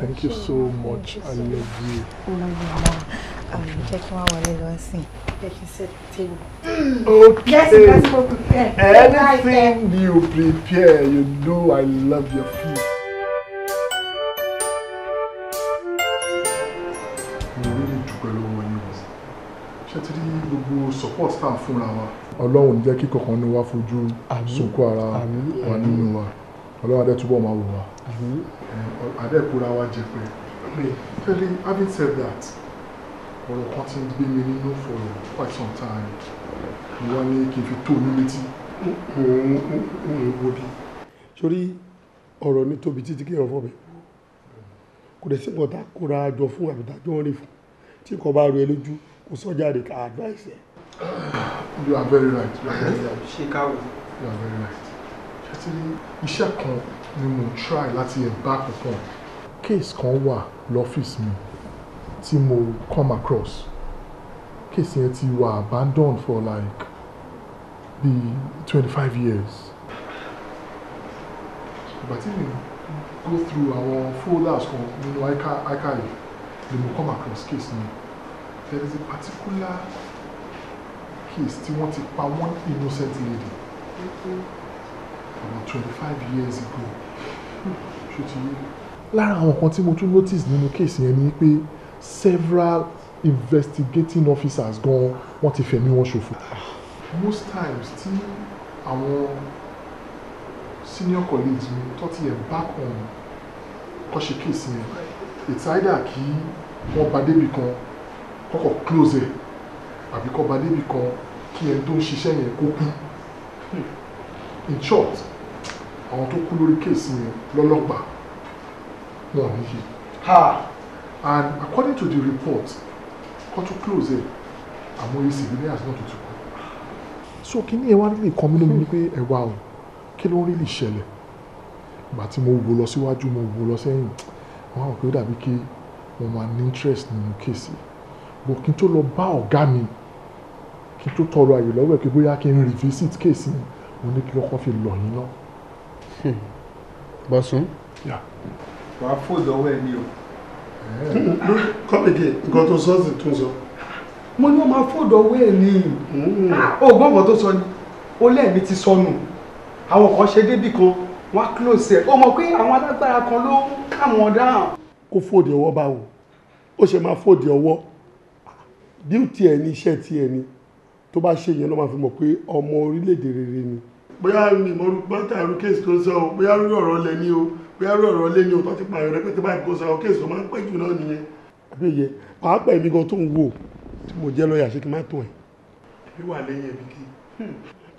Thank you so much. I love you. I love you, Mom. Jẹ́ kí wọ́n wọlé lọ sí. Jẹ́ kí set table. Okay. Yes, go prepare. Anything you prepare, you know I love your food. Mo really dúpẹ́ lọ́wọ́ yín o. Ṣé ti rí gbogbo support tá à ń fúnra wa? Ọlọ́run jẹ́ kí kankan ní wá fojú sunkún ara wa nínú wa. Ọlọ́run adé túbọ̀ máa wò wá. Adé kúra wa jẹ pé. Tell you, having said that, ọ̀rọ̀ kan ti ń gbé mi nínú for quite some time. Mo wá ní kí n fi tó ní létí. Wo bí? Sórí ọ̀rọ̀ ní tóbi títí kí ọ̀fọ̀ bẹ̀. Kò dẹ̀ sí bọ̀dá kó ra àjọ fún àbùdájọ́ rí fún. Tí kò bá ro ẹ lójú, kò sọ́jà rẹ̀ ká advice ẹ̀. You are very right. You are very right. Ṣé káwọ́? You are very right. Ṣé ti rí iṣẹ́ kan ni mo try láti embark upon. Case kan wà lọ́fíìsì mi tí mo come across. Case yẹn ti wà abandoned for like be 25 years. Ìgbà tí mi go through àwọn folders kan nínú archive ni mo come across case mi. There is a particular case tí wọ́n ti pa one innocent lady about 25 years ago. Lára àwọn kan tí mo tún notice nínú case yẹn ni pé several investigating officers gan wọ́n ti fẹ̀mí wọn ṣòfò. Most times tí àwọn senior colleagues mi tó ti embark on kọ́ṣe case yẹn, it's either kí wọ́n bá débi kan kọ́kọ́ close ẹ̀ àbí kọ́ bá débi kan kí ẹni tó ń ṣiṣẹ́ yẹn kó kú. In short, àwọn tó kú lórí case yẹn lọ́lọ́pàá wọn ò ní yé. And according to the report, kọ́ tó close ẹ̀ àmọ́ civilians náà tó ti kú. So kí ni ẹ wá nílé kan mínú mi pé ẹ wá o kí ló ń rí lè ṣẹlẹ̀? Ìgbà tí mo wò lọ síwájú mo wò lọ sẹ́yìn, wọ́n á wọ̀ pé ó dàbí kí wọ́n máa ní interest nínú kéèsì bó kí n tó lọ bá ọ̀gá mi kí n tó tọrọ àyè lọ́wọ́ ẹ̀ kí bóyá kí n revisit kéèsì mi mo ní kí ọkọ fi lọ yín náà. Bọ̀sún. wàá fòdọ̀wọ́ ẹ̀ ní o. kọ́mìkì nǹkan tó sọ sí tún sọ. mo ní wọ́n máa fòdọ̀wọ́ ẹ̀ ní. ògbọ́n kan tó sọ ni ó lẹ́ẹ̀mí ti sọnù àwọn kan ṣe débì kan wọ́n á close ẹ̀ ó mọ̀ pé àwọn alágbára kan ló ń kà wọ́n dáhùn. kó fòdì ọwọ́ báwo ó ṣe máa fòdì ọwọ́ díùtì ẹ̀ ní iṣẹ́ tí ẹ ní tó bá ṣe yẹn ló máa fi mọ̀ pé ọmọ orílẹ̀-èdè rere ni. bóyá mi mo rú pátá irú kéèsì tó ń sọ o bóyá rú ọ̀rọ̀ lẹ ní o bóyá rú ọ̀rọ̀ lẹ ní o tó ti pààyàn rẹpẹtẹ báyìí kó sọ kéèsì tó máa ń pẹ́ jù náà nìyẹn. àbíyẹ pàápàá èmi gan tó ń wò tí mo jẹ́ lọ́ọ̀yà ṣé kí n má tún ẹ̀. bí wà lẹ́yìn ẹ̀bí kí.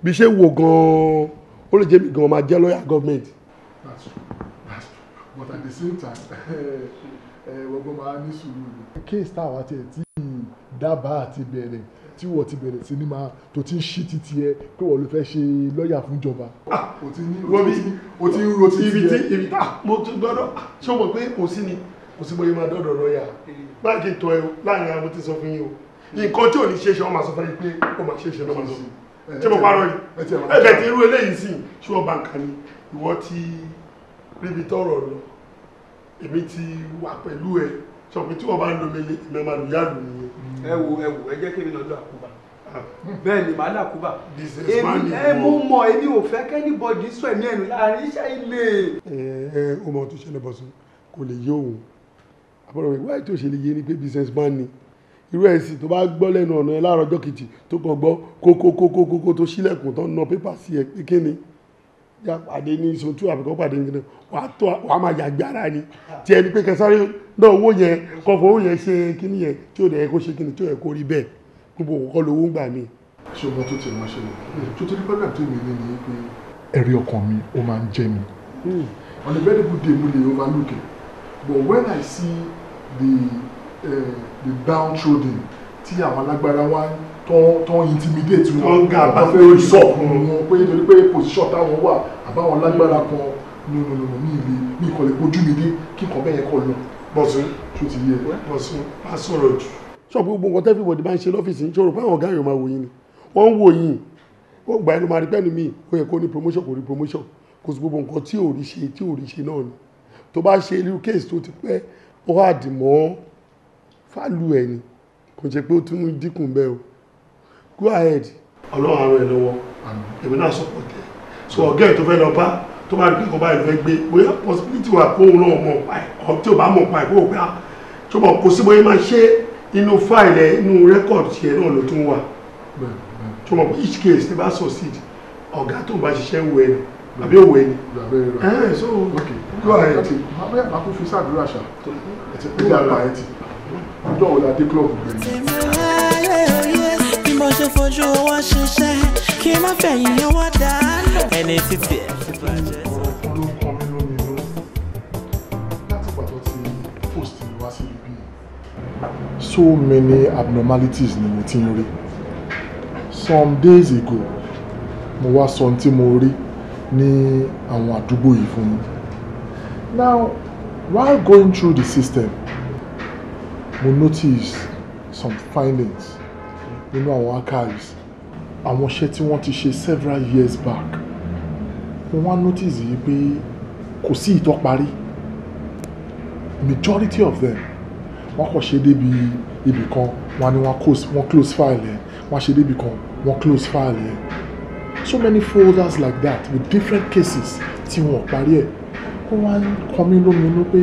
bí ṣe wò gan-an ó lè jẹ́ mi gan-an máa jẹ́ lọ́ọ̀yà gọ́ọ̀mẹ̀ntì. That's true. But at the same time gbogbo máa ní sùúrù ni. kéèsì táwa tiẹ̀ tí dábàá àti bẹ̀rẹ̀ tí wọ́n ti bẹ̀rẹ̀ sí ní máa tó ti ń ṣí títí ẹ pé wọ́n ló fẹ́ ṣe lọ́ọ̀yà fún ìjọba. o ti ń ro títí ẹ. ibi tá mo tún gbọ́dọ̀ ṣé o mọ̀ pé kò sí ni kò sí bóyá máa dọ́dọ̀ lọ́ọ̀yà báyìí kì í tọ́ ẹ o láàrin àwọn tí sọ fún yín o nǹkan tí ò ní ṣe ṣe wọ́n máa sọ fún yín pé ó máa ṣe ṣe lọ́ máa sọ ṣé mo parọ́ yìí ẹ̀bẹ̀ tí irú eléyìí sì ṣé wọ́n bá ń kà ní ìwọ ti ríbi tọ́rọ̀ lọ èmi ti wà pẹ̀lú ẹ sọ pé tí wọ́n bá ń lo mele ìmọ̀ máa lù yá lù nìyẹn. ẹ wo ẹ jẹ́ kí mi lọ lọ àkúbà bẹ́ẹ̀ ni màá làkúbà mo mọ̀ èmi ò fẹ́ kẹ́nìbọ̀dì sọ ẹ̀mí ẹ̀nu láàrin iṣẹ́ ilé. ó mọ tó ṣẹlẹ̀ Bọ̀sún kò lè yé òun àbúrò mi wáyé tó ṣe lè yé ni pé businessman ni irú ẹ̀ sì tó bá gbọ́ lẹ́nu ọ̀nà ẹ láàárọ̀ ọjọ́ kejì tó kàn gbọ́ kókókókókó tó ṣílẹ̀kùn tó ń na pépà sí ẹ pé kí ni já pàdé ní sotú àbíkọ́ pàdé ní kíni wàá máa yàgbé ara ni tí ẹni pé kẹsàrí náà owó yẹn kọfọ owó yẹn ṣe kíní yẹn tí ò dẹ̀ kó ṣe kíní tí ò yẹ kó rí bẹ́ẹ̀ gbogbo òkú kọ́ lówó ń gbà mí. ṣé ọmọ tó tiẹ̀ máa ṣẹlẹ̀ tó torí pẹ́lú àti èmi ní pé ẹ̀rí ọkàn mi ó máa ń jẹ́ mi on a very good day mo lè overlook it but when I see the downtrodden tí àwọn alágbára wá tó intimidate wọn tó fẹ́ sọ wọn pé nítorí pé position táwọn wà àbáwọn alágbára kan nínú ní ìkọlẹ̀ ojú mi dé kí nǹkan bẹ́ẹ̀ yẹn kọ́ lọ. Bọ̀sún tó ti yẹ Bọ̀sún má sọ̀rọ̀ jù. sọ pé gbogbo nǹkan tẹ́fìbọ̀dì bá ń ṣe lọ́fíìsì ń ṣòro pé àwọn ọ̀gá yóò máa wò yín ni wọ́n ń wò yín ó gbà ẹnu máa rí pẹ́ẹ́nu mi ó yẹ kó ní promotion kò rí promotion kò sí gbogbo nǹkan tí ò rí ṣe náà ni tó bá ṣe irú case tó ti pẹ́ ó wà dì mọ́ fálù ẹ̀ ni kò jẹ́ pé ó tún dínkù bẹ́ẹ̀ o go ahead ọlọ́run àrùn ẹ̀ lọ́wọ́ èmi náà support ẹ̀ so ọ̀gá ẹ̀ tó fẹ́ lọ bá tó bá rí pé nǹkan báyìí ló fẹ́ gbé bóyá possibility wà kó òun náà mọ̀ pa ẹ̀ ọ̀ tí ò bá mọ̀ pa ẹ̀ kó o gbà tó mọ̀ kó sí bóyá máa ṣe inú fáìlì ẹ̀ inú rẹ́kọ̀dì tiẹ̀ náà ló tún wà tó mọ̀ pé each case ti bá succeed ọ̀gá tó bá ṣiṣẹ́ ń wẹ̀ ni àbí òwe ni. so go ahead. máa kó fi sáàdúrà ṣá ẹ̀jẹ̀ àgbà ẹ̀ ti ọjọ́ òun adé club gbẹ̀yìn. bí mo ṣe fojú owó ṣiṣẹ́ kí n má fẹ̀yìn owó dànù. ẹni títí ẹ̀ ti bàjẹ́. ọ̀rọ̀ kan ló ń kọ́ mi lóminú láti pàtó ti post mi wá sí ibi so many abnormalities ni mo ti ń rí some days ago mo wá sọ ohun tí mo rí ní àwọn àdúgbò yìí fún mi now while going through the system mo notice some findings nínú àwọn archives àwọn iṣẹ́ tí wọ́n ti ṣe several years back mo wá notice yìí pé kò sí ìtọ́parí majority of them wọ́n kàn ṣe débi ibì kan wọ́n ní wọ́n close file ẹ̀ wọ́n ṣe débi kan wọ́n close file ẹ̀ so many folders like that with different cases tí wọ́n parí ẹ̀ ó wá ń kọ mí lóminú pé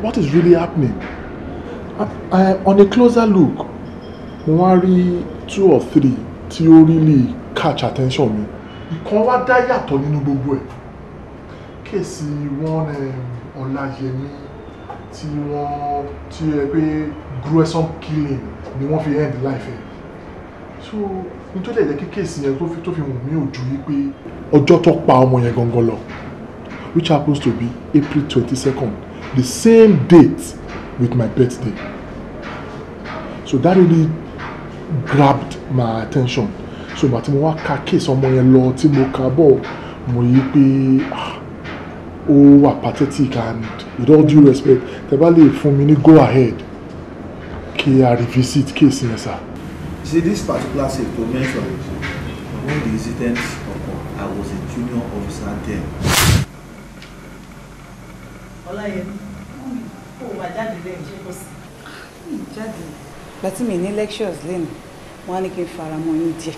what is really happening. On a closer look mo wá rí 2 or 3 tí ó really catch attention mi nǹkan wá dá yàtọ̀ nínú gbogbo ẹ̀ kéèsì wọn Ọláyẹmí tí ẹ pé gruesome killing ni wọ́n fi end life ẹ̀ so nítorí ẹ̀jẹ̀ kí kéèsì yẹn tó fi hùn mí ojú yìí pé ọjọ́ tó pa ọmọ yẹn gangan lọ which happens to be April 22nd the same date with my birthday. So that really grabbed my attention. So but mo wá ka case ọmọ yẹn lọ tí mo kà bọ̀ mo yí pé ó wà pathetic and with all due respect tẹ́ bá lè fún mi ní go ahead kí a revisit case yẹn sir. See, this particular case to mention, when the incident occurred, I was a junior officer then. Ọláyẹmí, ó wà jáde lẹ́yìn ṣé kò sí? Jáde. Láti mi ní lectures lẹ́nu, wọ́n á ní kí n fara mọ́ yín díẹ̀.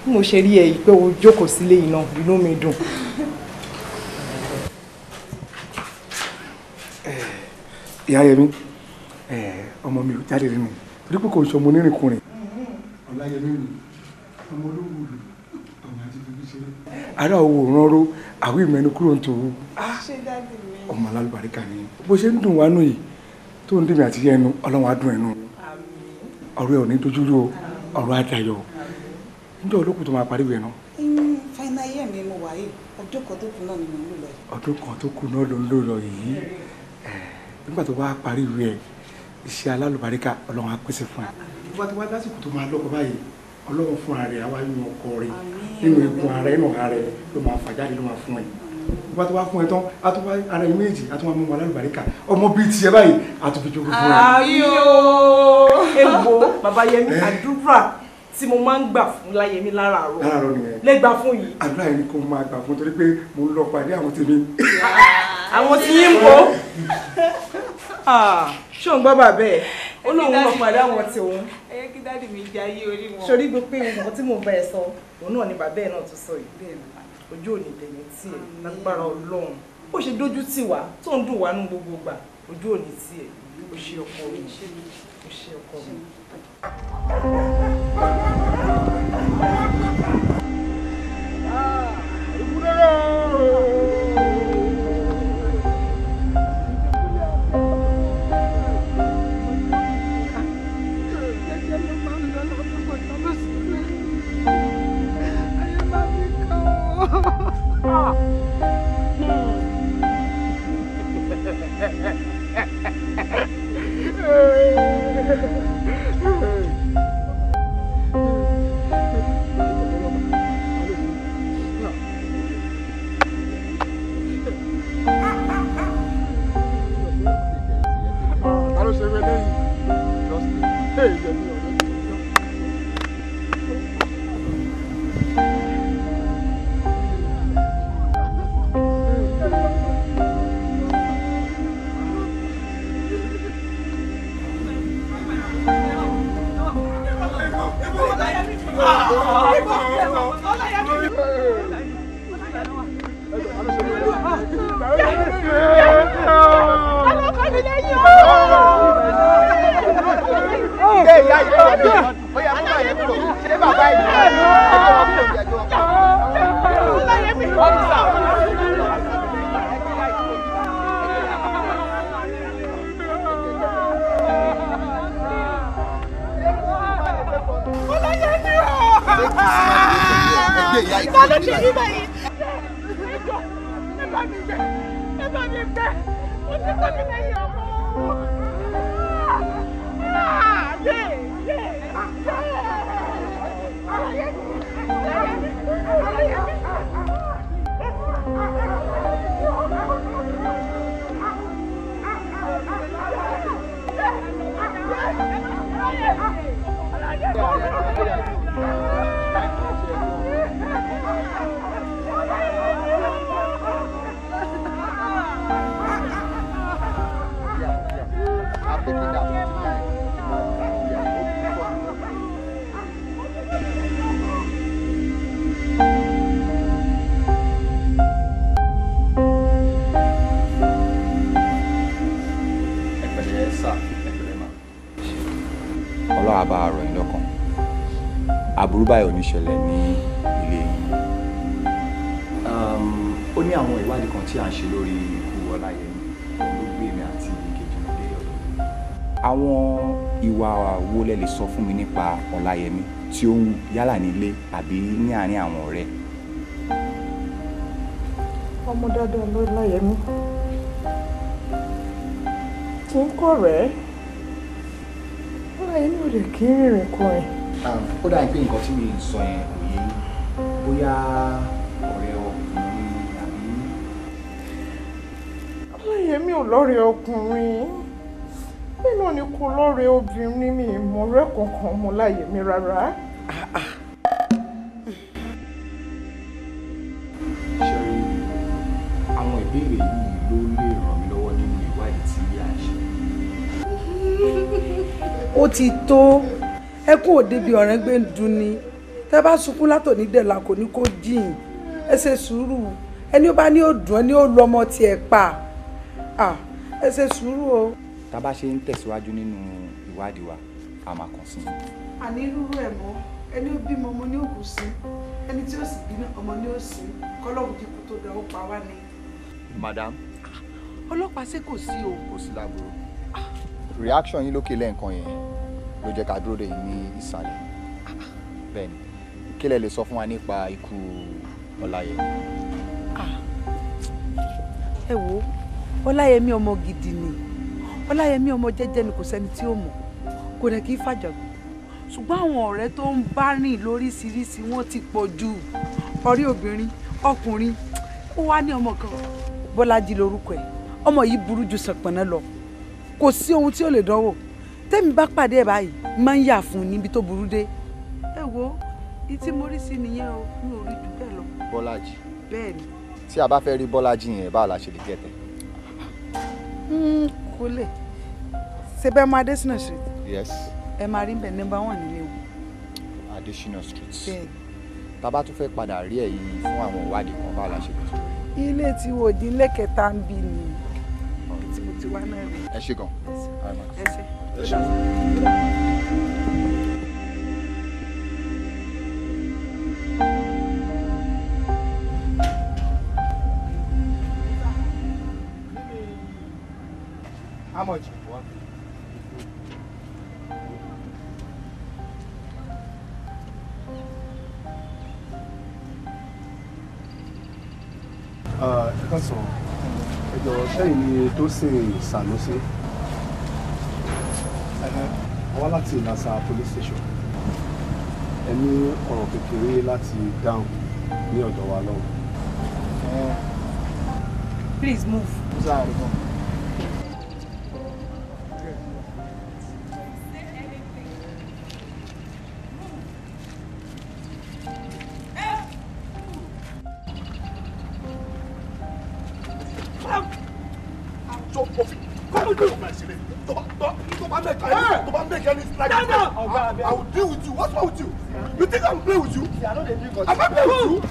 Bí mo ṣe rí ẹ yìí pé o jókòó sílé yìí náà, inú mi dùn. Ìyá Yẹmí, ọmọ mi ò jáde nínú torí pé kò ń ṣọmọ onírìnkùnrin. Ọláyẹmí mi, ọmọ olówó rẹ̀, ọmọ àti bíbí ṣeré. Ará owó ránró, àwọn ìmẹ́nu kúrò ń tòwó. Ọmọ alálùbáríkà ni. Bó ṣe ń dùn wá nù yìí, tó ń dèmi àti yẹnu, Ọlọ́run á dùn ẹnu. Ọ̀rọ̀ ẹ̀ ò ní dojúrú o, ọ̀rọ̀ á dayọ̀. Ǹjẹ́ olókùn tó máa parí ìwé náà? Final year mi mo wà yìí, ọdún kan tó kù náà ni mo ń lò lọ yìí. Ọdún kan tó kù náà ló ń lò lọ yìí. Nígbà tó bá parí ìwé ẹ̀, iṣẹ́ alálùbáríkà Ọlọ́run á pèsè fún ẹ. Nígbà tó wá lásìkò tó máa lọ́kọ báyìí, Ọlọ́run fúnra rẹ̀ á wá yún ọkọ rẹ̀ nínú ikùn ara ẹ̀ náà rẹ̀ ló máa fà jáde ló máa fún ẹ. Nígbà tó wá fún ẹ tán, a tún wá ara ẹ méjì, a tún wá mú ọmọ alálùbáríkà. Ọmọ bíi tiẹ̀ báyìí, a tún fi jogún fún ẹ. Ayọ̀! Èwo bàbá Yẹmí àdúrà tí mo máa ń gbà fún Láyẹmí láràárọ̀. Láràárọ̀ nìyẹn. Lè gbà fún yìí. Àdúrà yẹn ni kò máa gbà fún torí pé mo ń lọ pàdé àwọn tèmi. Àwọn tí yín ń bọ̀. Ṣé òun gbọ́ bàbá ẹ̀? Ó lóun lọ pàdé àwọn tí òun. Ẹ yẹ kí dáàdì mi jẹ ayé orí wọn. Sori gbé pé nǹkan tí mò ń bá ẹ sọ, òun náà ni bàbá ẹ̀ náà tún sọ yìí. Ojú òní tẹ̀yìn tí ẹ̀ lágbára Ọlọ́run. Bó ṣe dójú tì wá, tó ń dùn wá nú gbogbo gbà, ojú òní tí ẹ̀. O ṣe ọkọ mi. O ṣe ọkọ mi. Ọlọ́run bá rọ̀ yín lọ́kàn. Aburú báyìí ò ní ṣẹlẹ̀ ní ilé yìí. Ó ní àwọn ìwádìí kan tí à ń ṣe lórí ikú Ọláyẹmí ló gbé mi àti ìkejì mi dé ọ̀dọ̀. Àwọn ìwà wo lẹ lè sọ fún mi nípa Ọláyẹmí tí ó ń yálà nílé àbí ní àárín àwọn ọ̀rẹ́? Ọmọ dáadáa ló Láyẹmí. Kì í kọ̀ rẹ́. Láyẹmí ò lè kí rìnrìn kọrin. Ó dà pé nǹkan tí mi ń sọ yẹn kò yé bóyá ọ̀rẹ́ ọkùnrin àbí lọ́rẹ̀ẹ́ ọkùnrin bẹ́ẹ̀ náà ni kò lọ́rẹ̀ẹ́ obìnrin mi ìmọ̀rẹ́ kankan mọ́ láyé mi rárá. ṣẹ́rí àwọn ìbéèrè yìí ló lè ràn mí lọ́wọ́ nínú ìwádìí tí a ṣe. ó ti tó ẹkún òde bíi ọ̀rẹ́ gbé ń dun ni tẹ́ bá sunkún látòní dẹ̀la kò ní kó jìn ẹ ṣe sùúrù ẹni ó bá ní ó dùn ẹni ó lu ọmọ tiẹ̀ pa ẹ ṣe sùúrù o. tá a bá ṣe ń tẹ̀síwájú nínú ìwádìí wa a máa kàn sí i. àní rúrú ẹ̀ mọ́ ẹni ó bímọ ọmọ ní òkú sí ẹni tí ó sì bí ọmọ ní òsì kọ́lọ́hún kíkú tó dá ó pa wá ni. madam. ọlọ́pàá ṣé kò sí o. kò sí láburú. reaction yín lókè lẹ́ẹ̀kan yẹn ló jẹ́ ká dúró dè yín ní ìsàlẹ̀. bẹ́ẹ̀ni kí lẹ lè sọ fún wa nípa ikú Ọláyẹmí. ẹ wo Ọláyẹmí ọmọ gidi ni Ọláyẹmí ọmọ jẹ́jẹ́ ni kò sẹ́ni tí ó mọ̀ kò dẹ̀ kí fàjọgbọ́n ṣùgbọ́n àwọn ọ̀rẹ́ tó ń bá rìn lóríṣiríṣi wọ́n ti pọ̀ jù ọ̀rẹ́ obìnrin ọkùnrin ó wá ní ọmọ kan Bọ́lájí lórúkọ ẹ̀ ọmọ yìí burú ju sànpọ̀nná lọ kò sí ohun tí ó lè dánwò tẹ́mi bá pàdé ẹ̀ báyìí máa ń yà fún un níbi tó burú dé ẹ wo ìtí mo rí sí nìyẹn o mi ò rí jù bẹ́ẹ̀ lọ. Bọ́lájí. bẹ́ẹ̀ ni. tí a bá fẹ́ rí Bọ́lájí yẹn báwo la ṣe lè gẹ̀tẹ̀. kò lè ṣe bẹ́ẹ̀ mọ Adésínà street. yes. ẹ máa rí bẹ́ẹ̀ number 1 nílé o. Adésínà street. bẹ́ẹ̀. tá a bá tún fẹ́ padà rí ẹ̀yin fún àwọn ìwádìí kan báwo la ṣe lè tó. ilé tí wò di ilé kẹta ń bí ni tí mo ti wá náà rí. ẹ ṣé gan. ẹ ṣé. ẹ ṣé. How much? One. Ẹ ká sọ, ẹ jọ̀ọ́ sẹ́yìn ni Tósìn Sànúsí. Wá láti Ìlàsà police station. Ẹ ní ọ̀rọ̀ kékeré láti dáhùn ní ọ̀dọ̀ wa lọ́wọ́. Please move. I will deal with you. What's wrong with you? You think I'm playing with you? I'm not playing with you.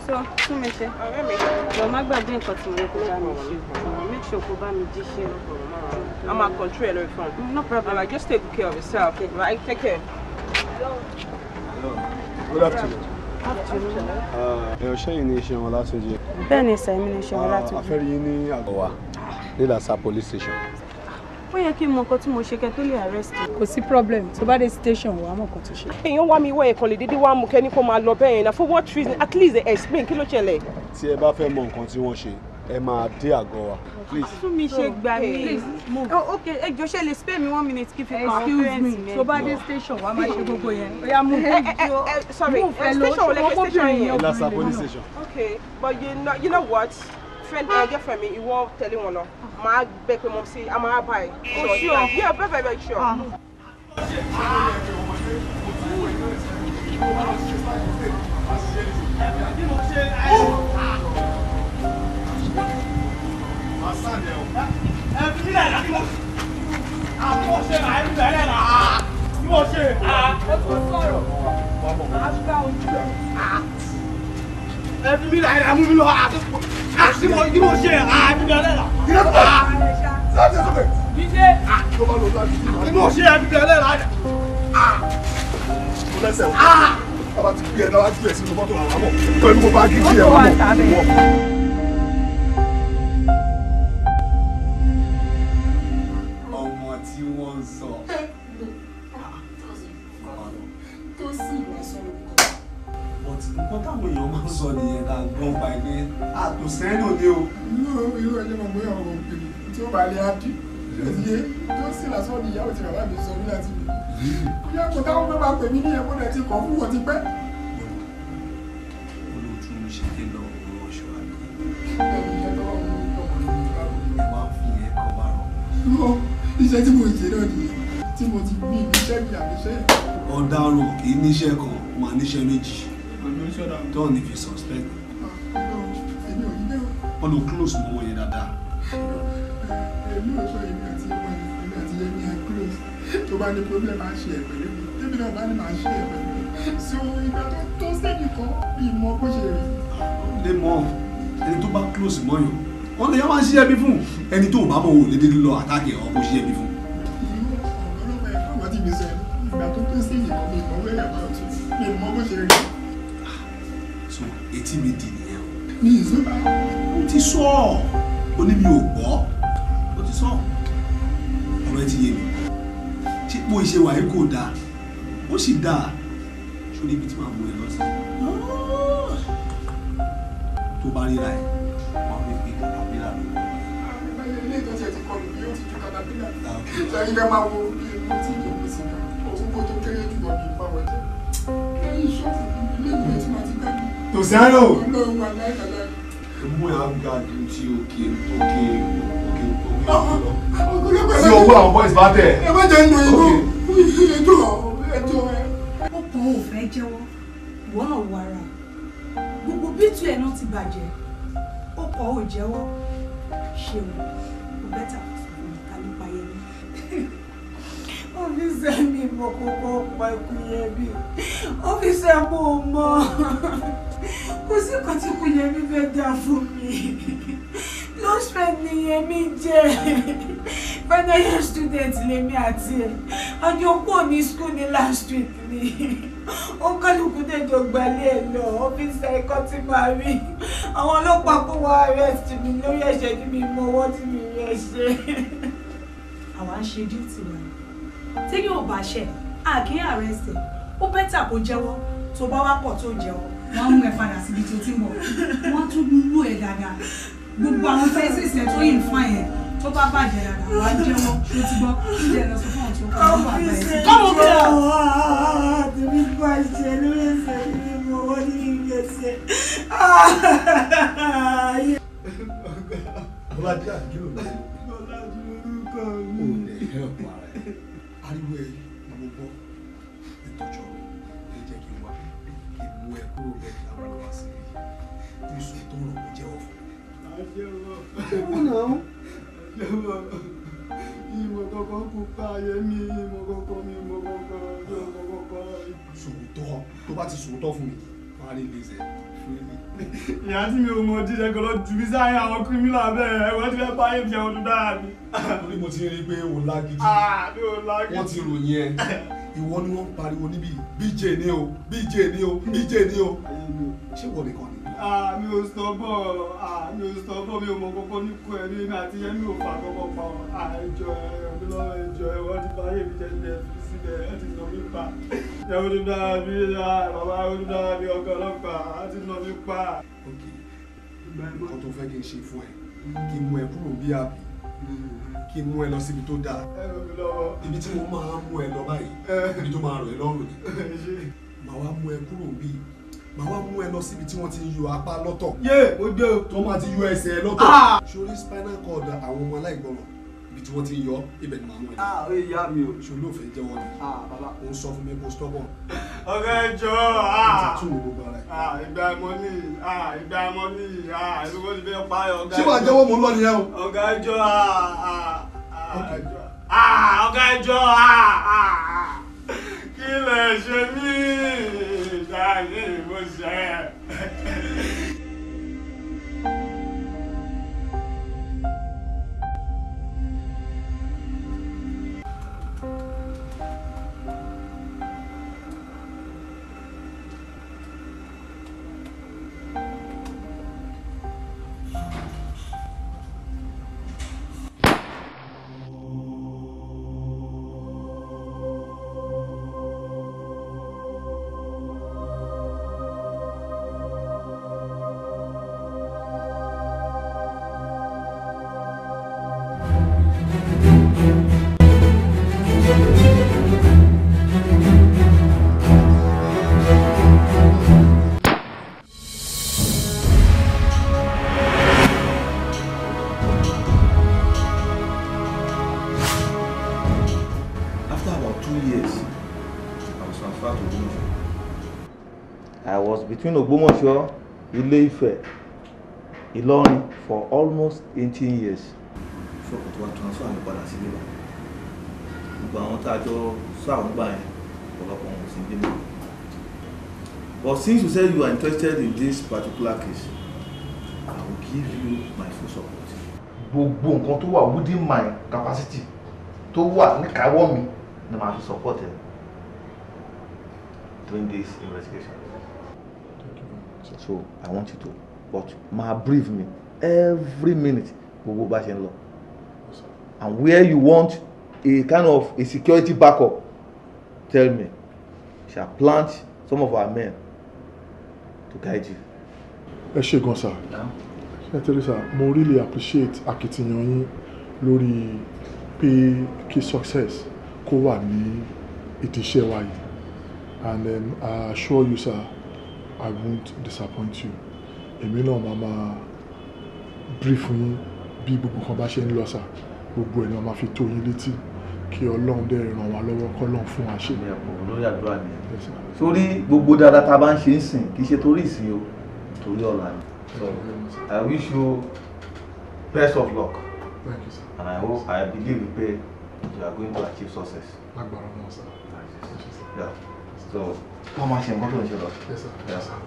So, tún mi ṣe. Ọ̀rẹ́ mi. Lọ má gbàgbé nǹkan tí mo rẹ kó bá mi ṣe. Make sure kó bá mi jíṣẹ́. I'm a control your phone. No problem. Alright, just take care of yourself. Okay. Right? Take care. Good afternoon. Ẹ̀yọ̀ sẹ́yìn ni Ṣeun Ọlátúnjí. Bẹ́ẹ̀ ni Sàímí ni Ṣeun Ọlátúnjí. A fẹ́ rí yín ní àgọ́ wa ní Ìlàsà police station. Ó yẹ kí n mọ nǹkan tí mo ṣe kẹ́ tó lè arrest. Kò sí problem tó bá dé station wàá mọ̀ nǹkan tó ṣe. Èèyàn wá mi wọ ẹ̀kan lè dédé wá mú kẹ́ni kó máa lọ bẹ́ẹ̀ yẹn na for what reason at least they explain kí ló ṣẹlẹ̀. Tí ẹ bá fẹ́ mọ nǹkan tí wọ́n ṣe ẹ máa dé àgọ́ wa. Tún mi ṣe gbà mí. Oh, okay, ẹ jọ̀ọ́ ṣé lè spare me 1 minute kí fi kàn án parents mi. Tó bá dé station wàá máa ṣe gbogbo yẹn. Ó yá mú sorry, station wo lẹ́kẹ̀ station yẹn? Ìlàsà police station. Okay, but you know what? Friend girlfriend mi ìwọ tẹ̀lé wọn lọ. Màá bẹ̀ pé mo sí, a máa buy. Oh, sure. Yeah, very sure. Every minute I move lo àti mo kí mo ṣe àbí bẹ̀rẹ̀ la. Kí ló bá? Láti sọ pé. Jíjẹ́. Tó bá lọ láti sí. Kí mo ṣe àbí bẹ̀rẹ̀ la. Mo lẹ́sẹ̀ o. Bàbá ti gbé ẹ̀ náà wá gbé ẹ̀ sínú mọ́tò àwọn àmọ́. Pẹ̀lú mo bá gidi ẹ̀ wọ́n. Ọmọ tí wọ́n ń sọ. Tó sì lọ sọ̀rọ̀. Nǹkan táwọn èèyàn máa ń sọ nìyẹn ká gbọ́n pa ẹgbẹ́ àtòsẹ́nù ni o. Irú ẹjẹ́ mọ̀ bóyá ọ̀rọ̀ òkèlè tí ó bá lè á dí. Ìyé tó sì lásán ni ìyàwó ti bàbá mi sọ mí láti mi. Ìyá kò táwọn fẹ́ máa pè mí ní ẹ̀kọ́ náà ti kọ̀ fún wọn ti pẹ́. Olóòtú ṣe dé lọ ọ̀rọ̀ ọ̀ṣọ́ àgbẹ̀. Ẹni iṣẹ́ tó wọ́n mú iṣẹ́ tí mo ṣe náà nìyẹn tí mo ti ní iṣẹ́ mi àníṣẹ́. ọ̀daràn kì í níṣẹ́ kan wà níṣẹ́ méjì tó ní fi suspect. wọ́n lo close mọ́ wọn yẹn dáadáa. èmi ò sọ èmi àti yẹmi ẹ̀ close tó bá ní problem máa ṣe ẹ̀ pẹ̀lú mi tèmi náà bá ní máa ṣe ẹ̀ pẹ̀lú mi so ìgbà tó sẹ́ni kan bí mọ bó ṣe rí. lè mọ ẹni tó bá close mọ́yàn wọ́n lè yá máa ṣe ẹbí fún ẹni tó bá mọ̀ wò lè dédé lọ àtàkì ọ̀ bó ṣe ẹbí fún. ọ̀rọ̀ tí mi sọ ìgbà tó sẹ́ni kan mi mọ wẹ́rẹ̀ máa tún mi mọ bó ṣe rí. so etí mi dì nìyẹn. mi ì sọ bá. ó ti sọ ó ní mi ò gbọ́ ó ti sọ ọ̀rọ̀ ẹ ti yé mi ṣé bó ṣe wà yìí kò dáa ó sì dáa ṣó níbi tí màá mú ẹ lọ sí tó bá ríra ẹ wà á fi katapila lọ. ilé ìtọ́jú ẹ ti kọlu bí ó ti ju katapila ṣáyé ká máa wo bí ewu tí ìlú mi sì náà owó tó kéré jù lọ bí ìfáwọ̀ jẹ́ lẹ́yìn ṣọ́ọ̀fù ilé ìwé tí màá ti gbà mí. Tòsánò. ọlọ́run wà láìkàlá. mú ẹ á ga ju tí òkè tí owó àwọn boys bá tẹ̀. ẹ má jẹ́ nù inú ẹjọ́ ẹ. ọkàn ò fẹ́ jẹ́wọ́ ìwọ náà wọ ara ẹ̀ gbogbo bítú ẹ̀ náà ti bàjẹ́ ọkàn ò jẹ́wọ́ ṣeun kò bẹ́tà fún mi ká nípa yẹn ní. ọ́fíìsì mi mọ kókó pa ikú yẹn bí ọ́fíìsì mo mọ kò sí nǹkan tí kò yẹ mi fẹ́ dá fún mi last friend ni Yẹmi jẹ́ final year student lèmi àti ẹ̀ àjọ kúrò ní school ní last week ni ó kálukú dẹjọ gbalẹ̀ ẹ̀ lọ ọ́fíìsì ẹ̀kọ́ tí máa rí àwọn ọlọ́pàá kó wá arrest mi lórí ẹ̀ṣẹ̀ tí mi mọ ọwọ́ tí mi rí ẹ̀ṣẹ̀. àwa ń ṣe duty wa tí yóò bá ṣe àkíyè arrest ẹ̀ ó bẹ́tà kó jẹ́wọ́ tó bá wá pọ̀ tó jẹ́wọ́ wọ́n mú ẹ padà síbi tó ti ń bọ̀ wọ́n tún lù ẹ́ dáadáa gbogbo àwọn fẹ́ẹ́sì ẹ̀ tó yìn fún ẹ̀ tó bá bàjẹ́ dáadáa wàá jẹ́wọ́ tó ti gbọ́ kí lè lọ sọ fún ọ̀tún kọ́ ọ́ bàbá ẹ̀ kọ́mọ bí ẹ̀. tèmi bàjẹ́ lórí ẹsẹ̀ mi mo wọ́n ní ìgbésẹ̀. Bọ́lájí àdúró mi. Bọ́lájí orúkọ mi. Ó lè help ara ẹ̀. Ariwo ẹ̀ ni mo gbọ́ ìtọ́jú ẹ jẹ́ kí n wá kí n mú ẹ kúrò bẹ́ẹ̀ kí àwọn ọlọ́wà sí rí ìṣù tó rọ̀ kó jẹ́wọ́ fún mi. Àjẹwọ́ náà. Àjẹwọ́. Ìmọ̀ kọ̀ọ̀kan kò pa Yẹmi, ìmọ̀ kọ̀ọ̀kan mi, ìmọ̀ kọ̀ọ̀kan sòótọ́ tó bá ti sòótọ́ fún mi wọ́n á rí lẹ́sẹ̀ fúrẹ́lì. ìyá tí mi ò mọ jíjẹ kan lọ jù mí sáyé àwọn kírímìnà bẹ́ẹ̀ ẹ̀wọ́n ti fẹ́ páyé fi ẹ̀wọ̀n tó dára mi. torí mo ti rí i pé o lágídí wọ́n ti ròyìn ẹ ìwọ ni wọ́n ń pariwo níbí BJ ni o BJ ni o BJ ni o ṣé wọ́n nìkan ni. mi ò sọ́bọ̀ mi ò mọ kọ́kọ́ nípò ẹ̀ ní èmi àti Yẹmi ò fà kọ́kọ́ pa ẹjọ́ ẹ̀rọ lọ́wọ́ ẹjọ́ ẹ̀ wọ́n ti páyé mi jẹ́ ẹ ti sọ mí pa ìyàwó tó dára bí bàbá tó dára bí ọkọ ọlọ́pàá á ti sọ mí pa. ok nǹkan tó fẹ́ kí n ṣe fún ẹ kí n mú ẹ kúrò bí àbí kí n mú ẹ lọ síbi tó dáa ibi tí mo máa mú ẹ lọ báyìí ibi tó máa rọ̀ ẹ́ lọ́rùn ni màá wá mú ẹ kúrò bí màá wá mú ẹ lọ síbi tí wọ́n ti ń yọ apá lọ́tọ̀ mo gbé o tó máa ti yọ ẹsẹ̀ lọ́tọ̀ sórí spinal cord àwọn ọmọ aláìgbọràn ibi tí wọ́n ti ń yọ ibẹ̀ ni màá mú ẹ lọ. ó yá mi o. ṣòló fẹ́ jẹ́wọ́ ni ó ń sọ fún mi kó stubborn. ọ̀gá ẹjọ́ ìgbà mọ́nì ìlú wọn ti fẹ́ pa ọ̀gá ẹjọ́. ṣé wàá jẹ́wọ́ mò ń lọ nìyẹn o. ọ̀gá ẹjọ́ ọ̀gá ẹjọ́ kí lè ṣe mí ìdáyé ìwòsàn. I was between Ògbómọ̀ṣọ́, Ilé-Ifẹ̀, Ìlọrin for almost 18 years. So kò tó wá transfer mi padà sí Ìbàdàn. Gbogbo àwọn tá a jọ sáà ń gbà yẹn ọ̀pọ̀lọpọ̀ wọn sì ń dé mọ́. But since you said you are interested in this particular case, I will give you my full support. Gbogbo nǹkan tó wà within my capacity tó wà ní káwọ́ mi ni màá fi support ẹ during this investigation. So I want you to, but ma brief me every minute gbogbo bá ṣe ń lọ, and where you want a kind of a security backup, tell me. We shall plant some of our men to guide you. Ẹ ṣé gan sir. Ẹ tẹ́lẹ̀ sir, mo really appreciate akitiyan yín lórí pé kí success kó wà ní ìdí iṣẹ́ wa yìí, and I assure you sir, I won't disappoint you. Èmi náà máa brief yín bí gbogbo kan bá ṣe ń lọ sir, gbogbo ẹ̀ náà máa fi tó yín létí kí Ọlọ́run dẹ̀ ràn wá lọ́wọ́ k'Ọlọ́run fún wa ṣe. Lórí àdúrà ni. Sórí gbogbo dáadáa tá a bá ń ṣe ń sìn kì í ṣe torí ìsìn o, torí ọ̀la ni. So I wish you best of luck. Thank you sir. And I believe you are going to achieve success. Lágbára náà sir. Yeah. So wọ́n máa ṣe nǹkan tó ń ṣe lọ. Yes sir. Yes sir.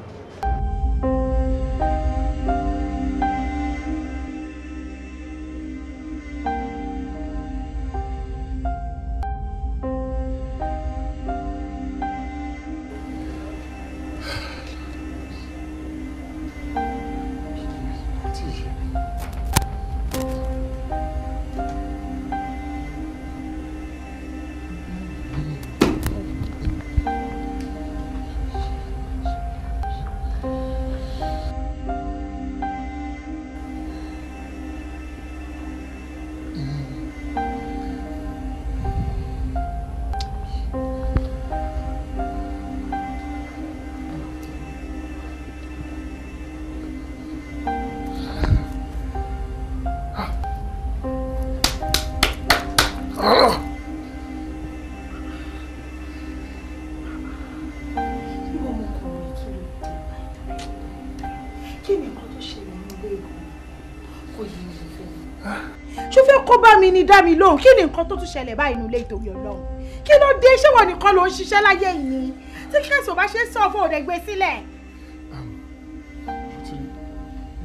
mi ni dá mi lóhùn kí ni nǹkan tó tún ṣẹlẹ̀ báyìí nílé ìtòrí Ọlọ́run kí ló dé ṣé wọ́n nìkan ló ń ṣiṣẹ́ láyé yìí ni tí kẹ́sì ò bá ṣe sọ fún òde gbé sílẹ̀.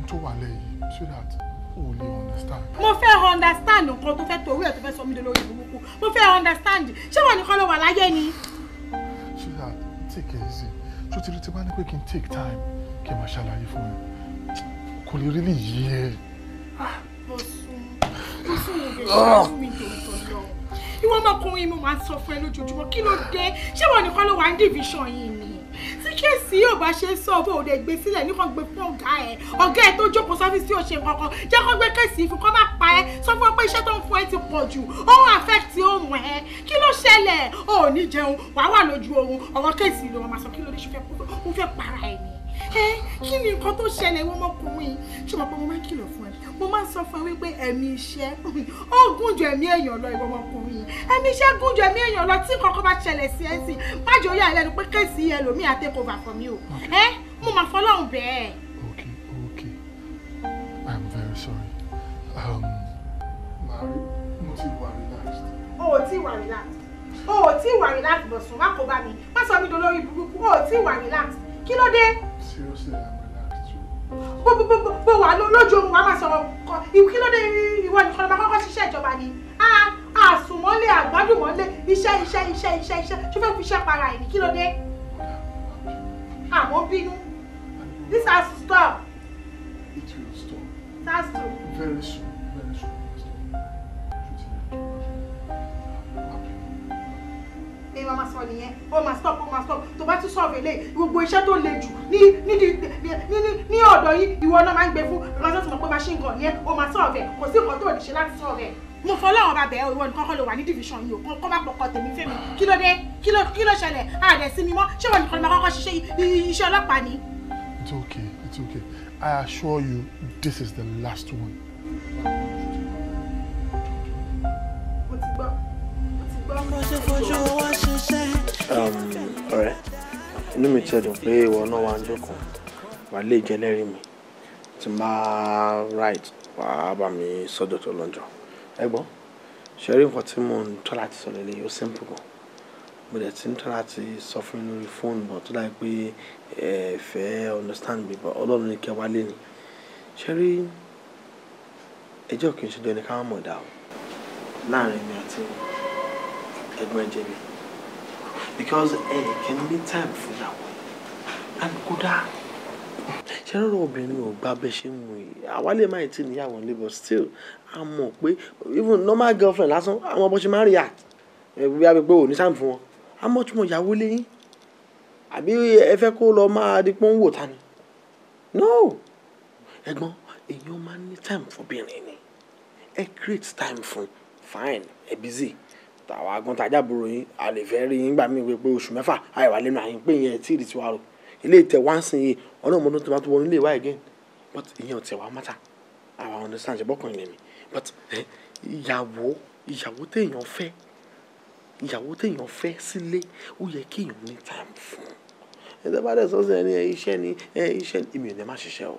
tó wà lẹ́yìn so that o lè understand. mo fẹ́ understand nǹkan tó fẹ́ torí ẹ̀ tó fẹ́ sọ mí de lórí burúkú mo fẹ́ understand ṣé wọ́n nìkan ló wà láyé ni. so that take it easy so tí bá ní pé kí n take time kí n máa ṣàlàyé fún ẹ kò lè really yí ẹ. ìwọ ọmọkùnrin mo máa ń sọ fún ẹ lójoojúmọ́ kí ló dé ṣé wọn nìkan ló wà ní division yìí ni tí kéèsì yóò bá ṣe sọ fún òde gbé sílẹ̀ nìkan gbé fún ọ̀gá ẹ̀ tó jókòó sọ́fíìsì tí ò ṣe kankan jẹ́ kó gbé kéèsì fún kó má pa ẹ́ sọ fún ọ pé iṣẹ́ tó ń fún ẹ ti pọ̀ jù ó ń affect ohun ẹ kí ló ṣẹlẹ̀ ó ò ní jẹun wàá wà lójú oorun ọ̀rọ̀ kéèsì ló máa sọ kí ló dé ṣe fẹ́ para ẹ̀ ni kí ni nǹkan tó ṣẹlẹ̀ ìwọ ọmọkùnrin ṣé mo pé mo máa ń kìlọ̀ fún ẹ mo máa ń sọ fún ẹ wípé ẹ̀mí iṣẹ́ ó gùn ju ẹ̀mí èèyàn lọ ìwọ ọmọkùnrin ẹ̀mí iṣẹ́ gùn ju ẹ̀mí èèyàn lọ tí kankan bá ṣẹlẹ̀ sí ẹ sí má jọ yà lẹ́nu pé kéèsì ẹlòmíì á take over for me o mo máa fọlọ́run bẹ́ẹ̀. Okay I am very sorry mo ti wà relaxed. o ò tí wà relaxed bọ̀sùn má kó bá mi má sọ mi dolórí burúkú o ò tí wà relaxed kí ló dé. Seriously, I'm relaxed too. bó wà lójú oorun wa máa sọ̀rọ̀ kí ló dé ìwọ nìkan ló máa kọ́kọ́ ṣiṣẹ́ ìjọba ni àsùnmọ́lé àgbádùnmọ́lé iṣẹ́ ṣó fẹ́ fi iṣẹ́ para ẹ̀ ní kí ló dé. àmọ́ bínú this has to stop. It will stop. It has to. Very soon. Ní mama sọ nìyẹn ó máa stop tó bá tún sọ̀rọ̀ eléyìí gbogbo iṣẹ́ tó le jù ní ọ̀dọ̀ yìí ìwọ náà máa ń gbé fún ìrọ̀sẹ̀ tó mọ̀ pé machine gun ni ẹ ó máa sọ̀rọ̀ ẹ̀ kò sí nǹkan tó lè ṣe láti sọ̀rọ̀ ẹ̀. mo fọlọ́run bá bẹ̀ẹ́ ìwọ nìkan kọ́ ló wà ní division yìí o kọ́ bá pọkọ tèmi fẹ́mi kí ló dé kí ló ṣẹlẹ̀ àdẹ̀ sí mi mọ́ ṣé wọn nìkan ló máa kọ́kọ́ ṣiṣẹ́ iṣẹ́ ọlọ́pàá ni. It's okay I assure you this is the last one. mo ti gbọ́. Ọ̀rẹ́, inú mi ti dùn pé ìwọ náà wà ń jókòó wà lè jẹ́ lẹ́rìí mi tí n bá right wà á bá mi sọ́dọ̀ tó lọ́jọ́. Ẹ̀gbọ́n ṣe rí nǹkan tí mo ń tọ́ láti sọ lélẹ̀ yóò simple gan. Mo dẹ̀ ti ń tọ́ láti sọ fún inú fóònù bọ̀ tó dáa pé ẹ fẹ́ understand mi bọ̀ Ọlọ́run ní kẹ́ wá lé ni. Ṣe rí ẹjọ́ kì í ṣe dẹni ká mọ̀ dá o láàrin mi àti ẹ̀gbọ́n ẹ̀jẹ̀ mi because can make time for that one and kódà ṣe rọrọ obìnrin ò gbà bẹ́ẹ̀ ṣe ń mu yìí àwa lè má ì tí níyàwó nílé but still a mọ̀ pé even normal girlfriend lásán àwọn ọmọ ṣe máa ń react bí a bẹ pé ò ní time fún wọn a mọ̀ tí mo yàwó lẹ́yìn àbí ẹ fẹ́ kó lọ máa di pọ́n wò ta ni no ẹ̀gbọ́n èèyàn máa ń ní time fún obìnrin ni ẹ create time fún fine ẹ busy tàwa agbọ́n tajà búrò yín a lè fẹ́ rí yín gbà mí pé oṣù mẹ́fà àìwá lẹ́nu àyín pé ìyẹn tí ì ti wá rò ilé ìtẹ̀ wá ń sìn yìí ọ̀nà ọmọdé tó máa tó wọnú ilé ìwá again but ìyẹn ò tẹ̀ wá mátà àwa understand ṣe bọ́kàn ilé mi but ìyàwó téèyàn fẹ́ sílé ó yẹ kí èèyàn ní time fún ẹ̀dá bá dẹ̀ sọ́sẹ̀ ẹni iṣẹ́ ni èmi ò ní má ṣiṣẹ́ o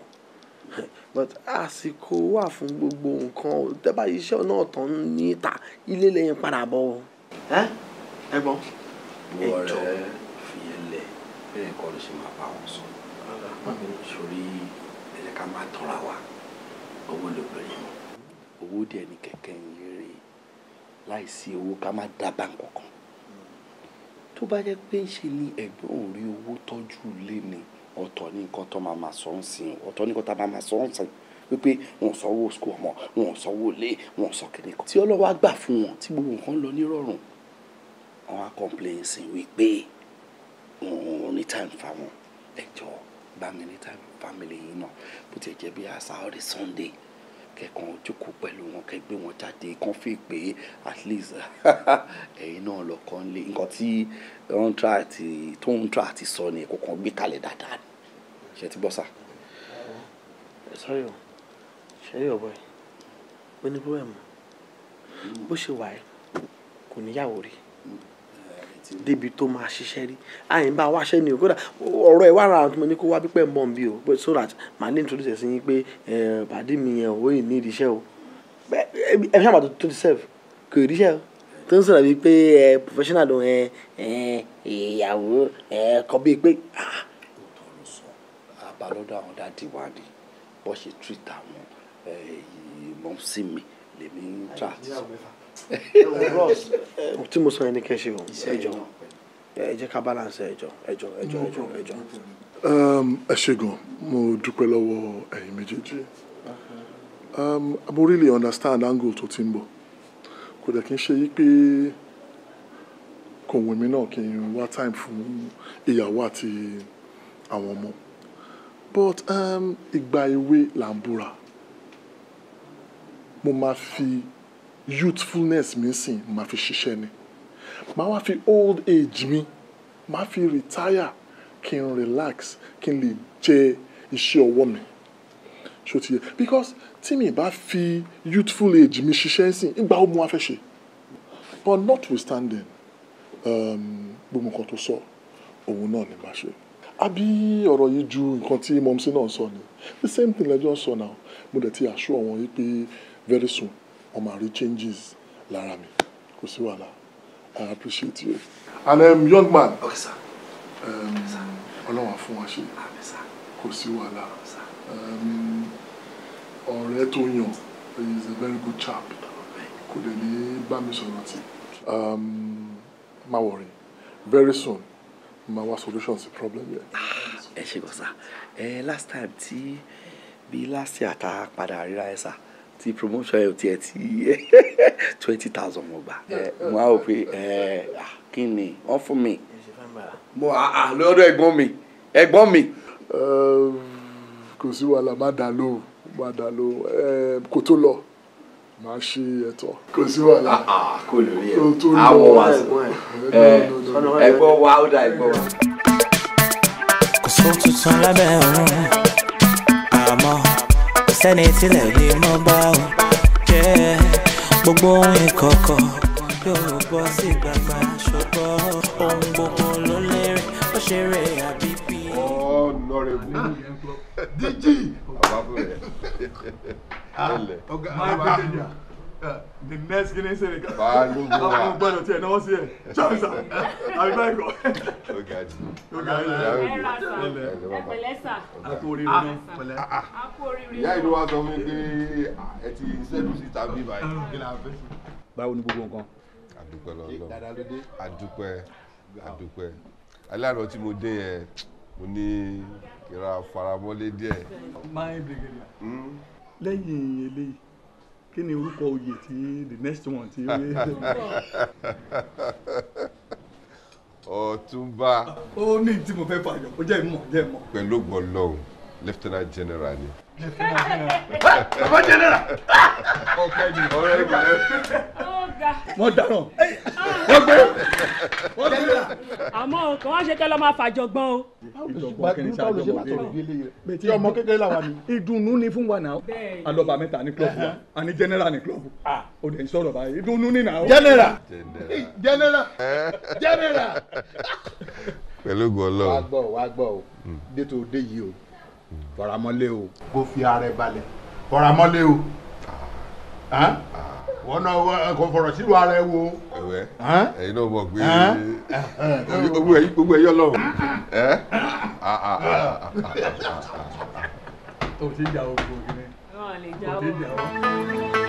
but àsìkò wà fún gbogbo nǹkan tẹ́bá iṣẹ́ náà tán ní ìta ilé lẹ́yìn padà bọ̀ ẹ̀gbọ́n ẹjọ́ fìyẹlẹ̀ bẹ́ẹ̀ kọ́ ló ṣe máa bá wọn sọ sórí ẹ̀jẹ̀ ká máa tọ́ra wa owó ló bẹ̀rẹ̀ mọ́ owó díẹ̀ ní kẹ̀kẹ́ ń yẹrẹ láìsí owó ká má dábàá nǹkan tó bá jẹ́ pé ṣe ni ẹ̀gbọ́n ò rí owó tọ́jú ilé ni ọ̀tọ̀ ní nǹkan tó máa sọ ń sìn ọ̀tọ̀ ní nǹkan tá a máa sọ ń sìn wípé wọn ò sanwó school ọmọ wọn ò sanwó ilé wọn ò sọ kìnìún kan tí ọlọ́wọ́ á gbà fún wọn tí gbogbo nǹkan lọ nírọ̀rùn àwọn á complain sí wípé wọn ò ní time fáwọn ẹjọ́ bá mi ní time family yìí náà bó ti jẹ́ bí àṣà ọ̀rẹ́ Sunday kẹ̀kan jókòó pẹ̀lú wọn kẹ́ gbé wọn jáde kán fi pé at least ẹ̀yin náà lọ́kàn lé nǹkan tí wọ́n ń tra àti sọ ni kò kàn gbé kalẹ̀ dáadáa ni ṣe ti bọ́ sá. sorry o ṣe é ọ̀bọ̀ ẹ̀ ó ní bóyá bó ṣe wà ẹ́ kò níyàwó rí débi tó máa ṣiṣẹ́ rí àyìn bá wáṣẹ́ ni o kódà ọ̀rọ̀ ẹ̀ wá ra àwọn tó mọ ní kó wá pípẹ́ ń bọ̀ ń bí o but so that màá ní introduce sí yín pé pàdé mi yẹn ò yìí ní ìdíṣẹ́ o ẹ fi àbàtò tó ti serve kò ìdíṣẹ́ o tó ń sọ̀rọ̀ bíi pé professional ló ìyàwó kọ́ bíi pé. òótọ́ ló sọ àbálọ́dọ̀ àwọn dáàdì wa ni bó ṣe treat àwọn mọ́sí mi lèmi ń tra tí mo sọ yẹn ní kẹ́sì o ẹjọ́ ẹ jẹ́ ká balance ẹjọ́. ẹ ṣé gan mo dúpẹ́ lọ́wọ́ ẹ̀yin méjèèjì mo really understand angle tó ti ń bọ̀ kò dẹ̀ kí n ṣe yí pé kò wù mí náà kí n wá time fún ìyàwó àti àwọn ọmọ but ìgbà èwe là ń búra mo máa fi youthfulness mi sìn máa fi ṣiṣẹ́ ni máa wá fi old age mi máa fi retire kí n relax kí n lè jẹ iṣẹ́ ọwọ́ mi ṣó ti yẹ because tí mi bá fi youthful age mi ṣiṣẹ́ sìn ìgbà ó mú wa fẹ́ ṣe but notwithstanding gbogbo nǹkan tó sọ òun náà ni máa ṣe àbí ọ̀rọ̀ yìí ju nǹkan tí mọ̀mísí náà sọ ni the same thing lẹ́jọ́ sọ now mo dẹ̀ ti assure wọn yìí pé very soon wọ́n máa rí changes lára mi kò sí wàhálà I appreciate you and young man ọlọ́wà fún wa ṣe kò sí wàhálà ọ̀rẹ́ tó yàn is a very good chap kò dẹ̀ ní bá mi sọ̀rọ̀ tí má worry very soon máa wá solution sí problem yẹn. ẹ ṣe gbọ́sà last time tí bí last year ta padà ríra ẹ sá tí promotion ẹ tiẹ̀ tí 20,000 mo gbà mo á rò pé kí ni wọ́n fún mi mo lọ́dọ̀ ẹ̀gbọ́n mi. kò sí wàhálà má dá lóhùn kó tó lọ máa ṣe ẹ̀tọ́ kò sí wàhálà kò lórí ẹ̀ àwọn wa ẹ̀gbọ́n wa ó dá ẹ̀gbọ́n wa. kò sóhun tuntun lábẹ́ ọ̀run àmọ́ kò sẹ́ni tílẹ̀ lè mọ́ bá o jẹ́ gbogbo ohun ìkọ̀kọ̀ yóò bọ́ sí gbàgbà ṣùgbọ́n ohun gbogbo ló lérè ó ṣeré àgbà. club. DG. The next guinea say the gbọ́dọ̀ tí ẹ náà sí ẹ chance àbí báyìí kọ́. ẹ pẹ̀lẹ́ sà. ìyá ìlú wa sọ fún mi pé ẹ ti ṣẹ́dú sí tàbí báyìí. báwo ni gbogbo nǹkan. àdúpẹ́ lọ́lọ́ àdúpẹ́ aláàrọ̀ tí mo dé yẹn mo ní ìra faramọ́lé díẹ̀. máa ń brigadier lẹ́yìn eléyìí kí ni orúkọ oyè tí the next one tí ó yé. Ọ̀túnba. ó ní tí mo fẹ́ fàyọ̀ ó jẹ́ ìmọ̀. pẹ̀lú gbọ́lọ́hùn lieutenant general ni. bàbá general. ọ̀kẹ́ ni ọ̀rẹ́ ìgbàlẹ̀. wọ́n dáràn wọ́n gbé. àmọ́ kàn wá ṣe kẹ́ lọ́ máa fàjọgbọ́n o. tí ọmọ kékeré làwa ni ìdùnnú ni fún wa náà alọba mẹ́ta ní club wa a ní general ní club o dẹ̀ ń sọ̀rọ̀ báyìí ìdùnnú ni náà. general. pẹ̀lú gbọ́lọ́hùn. wàá gbọ́ o dé tó dé yìí o faramọ́lé o kó fi ara ẹ balẹ̀ faramọ́lé o wọ́n náà kò fọ̀rọ̀ sílùú ara ẹ wo. ẹ̀wẹ̀ ẹ̀yin náà mọ̀ pé gbogbo ẹ̀yọ́ lọ́rùn. o ti jà o gbogbo kìíní. wọn lè jà o.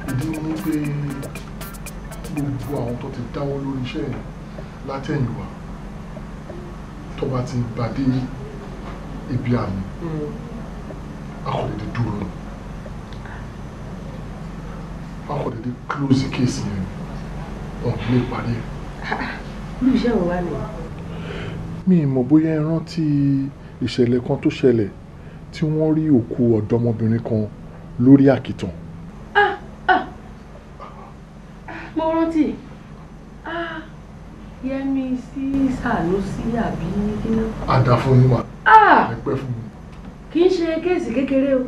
ìdí ni pé gbogbo àwọn tó ti dáwọ́ lórí iṣẹ́ yẹn látẹ̀yìnwá tó bá ti bàdé ibi àmì akọ̀dédé dúró ni akọ̀dédé close case yẹn wọn lè parí ẹ̀. bí iṣẹ́ òun wá ni. mi mọ̀ bóyá ẹ rántí ìṣẹ̀lẹ̀ kan tó ṣẹlẹ̀ tí wọ́n rí òkú ọ̀dọ́mọbìnrin kan lórí àkìtàn. mo rántí Yẹmi sí Sànúsí àbí kíná. àdàfọ̀ yín wà ẹgbẹ́ fún mi. kì í ṣe kéèsì kékeré o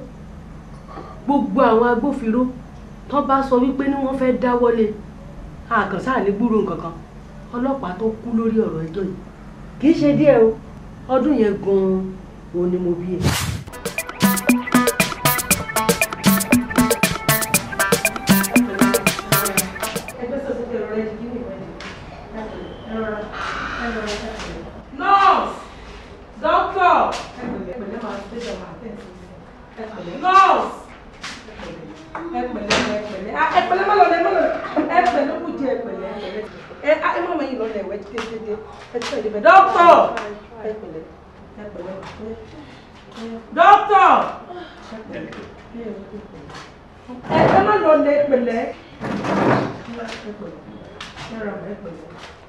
gbogbo àwọn agbófinró tó bá sọ wípé ní wọ́n fẹ́ dáwọ́lé àkànṣá ní gbúrò nǹkankan ọlọ́pàá tó kú lórí ọ̀rọ̀ ẹjọ́ yìí kì í ṣe díẹ̀ o ọdún yẹn gan-an òun ni mo bí ẹ. Nurse! Doctor! Nurse! Ẹ̀pẹ̀lẹ́ má lọ lẹ́ má lọ ẹ̀pẹ̀lẹ́ kù jẹ́ ẹ̀pẹ̀lẹ́ ẹ má mẹ́yìn lọ lẹ̀ wẹ́ kéde ẹ̀pẹ̀lẹ́ doctor! Ẹ̀pẹ̀lẹ́ doctor! Ẹ má lọ lẹ̀ ẹ̀pẹ̀lẹ́.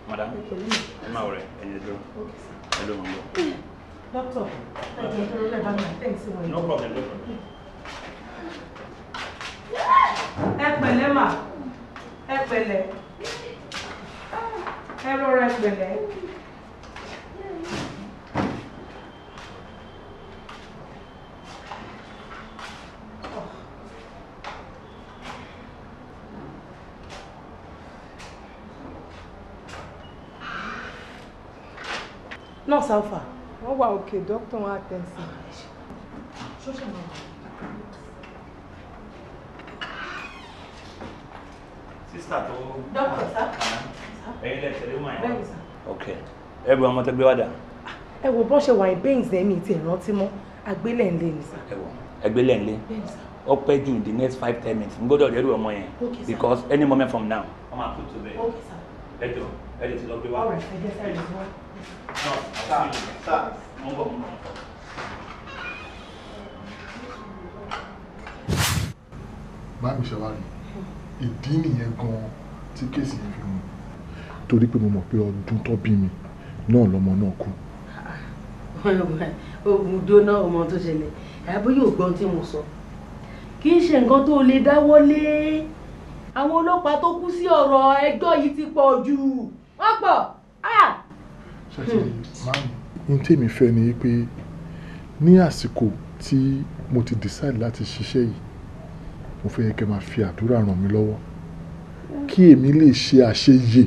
Madam, ẹ máa wọ̀rẹ̀ ẹ̀yẹ dúró. Ẹ ló mọ̀ ń bọ̀. Doctor, No problem, no problem. Ẹ̀pẹ̀lẹ́ mà, ẹ̀pẹ̀lẹ́, ẹ rọra ẹ̀pẹ̀lẹ́. Nurse Alpha. Wọ́n wà òkè dókítà wọn àtẹ̀sí. Sísà tó. Dókítà sá. Ẹyin lẹ tẹ̀lé wọn yẹn. Bẹ́ẹ̀ni sá. Ok. Ẹ bu ọmọ tó gbé wá dà. Ẹ wo bọ́n ṣe wà ní bẹ́ẹ̀nsì ẹ̀mí ti ìrántí mọ́ agbélẹ̀ ńlẹ̀ ni sá. Ẹ wọ ẹgbẹ́ lẹ̀ ń lé. Bẹ́ẹ̀ni sá. Ó pẹ́ jù in the next 5-10 minutes. N gbọ́dọ̀ dẹ́rù ọmọ yẹn. Okay, sir. Because any moment from now. Wọ́n máa kú tó bẹ́ẹ̀. Okay, sir. Ẹ jọ ẹ lè ti lọ gbé wá. All right, ẹ jẹ́ sáré ìwọ́n. Mo ń bọ̀ mo ń bọ̀. báyìí ṣe wá rí ìdí nìyẹn gan-an tí kéèsì yẹn fi mú torí pé mo mọ̀ pé ọdún tó bí mi náà lọ́mọ náà kú. oògùn jóná ọmọ tó ṣẹlẹ̀ àbí yóò gbọ́n tí mo sọ kì í ṣe nǹkan tó lè dáwọ́lé àwọn ọlọ́pàá tó kú sí ọ̀rọ̀ ẹjọ́ yìí ti pọ̀ jù wọ́n pọ̀. ṣètìlì máàmù ní tèmi fẹ́ ni pé ní àsìkò tí mo ti decide láti ṣiṣẹ́ yìí mo fẹ́ kẹ́ máa fi àdúrà ràn mí lọ́wọ́ kí èmi lè ṣe àṣeyè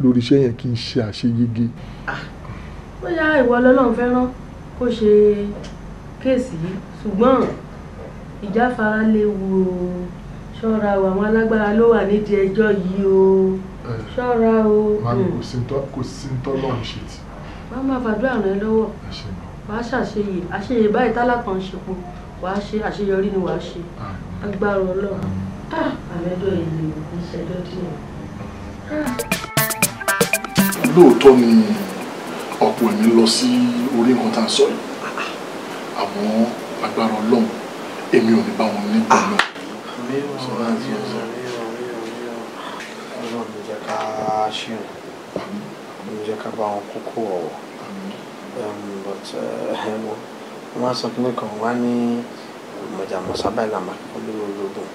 lórí iṣẹ́ yẹn kí n ṣe àṣeyege. bóyá ìwọ lọ́lọ́run fẹ́ràn kó ṣe kéèsì yìí ṣùgbọ́n ìjáfara léwu o ṣọ́ra o àwọn alágbára ló wà nídìí ẹjọ́ yìí o ṣọ́ra o. màmí kò sí ń tọ́lọ́run ṣe tì. wọ́n máa fàdúrà ràn ẹ́ lọ́wọ́ wàá ṣàṣeyè àṣeyè báyìí tálákà ń ṣepò wàá ṣe àṣeyọrí ni wàá ṣe agbára Ọlọ́run. àmẹ́dọ̀ ìlú ìṣẹ́jọ́ díẹ̀. lóòótọ́ ni ọ̀pọ̀ ẹ̀mí lọ sí orí nǹkan tá à ń sọ yìí àmọ́ agbára Ọlọ́run èmi ò ní bá wọn ní pẹ̀lú. Ọlọ́run jẹ́ ká ṣírò Ọlọ́run jẹ́ ká bá wọn kókó ọ̀wọ̀ but wọ́n máa sọ kíní kan wá ní mọ̀jàmọ́sá báyìí là máa kọ́ lórí ológun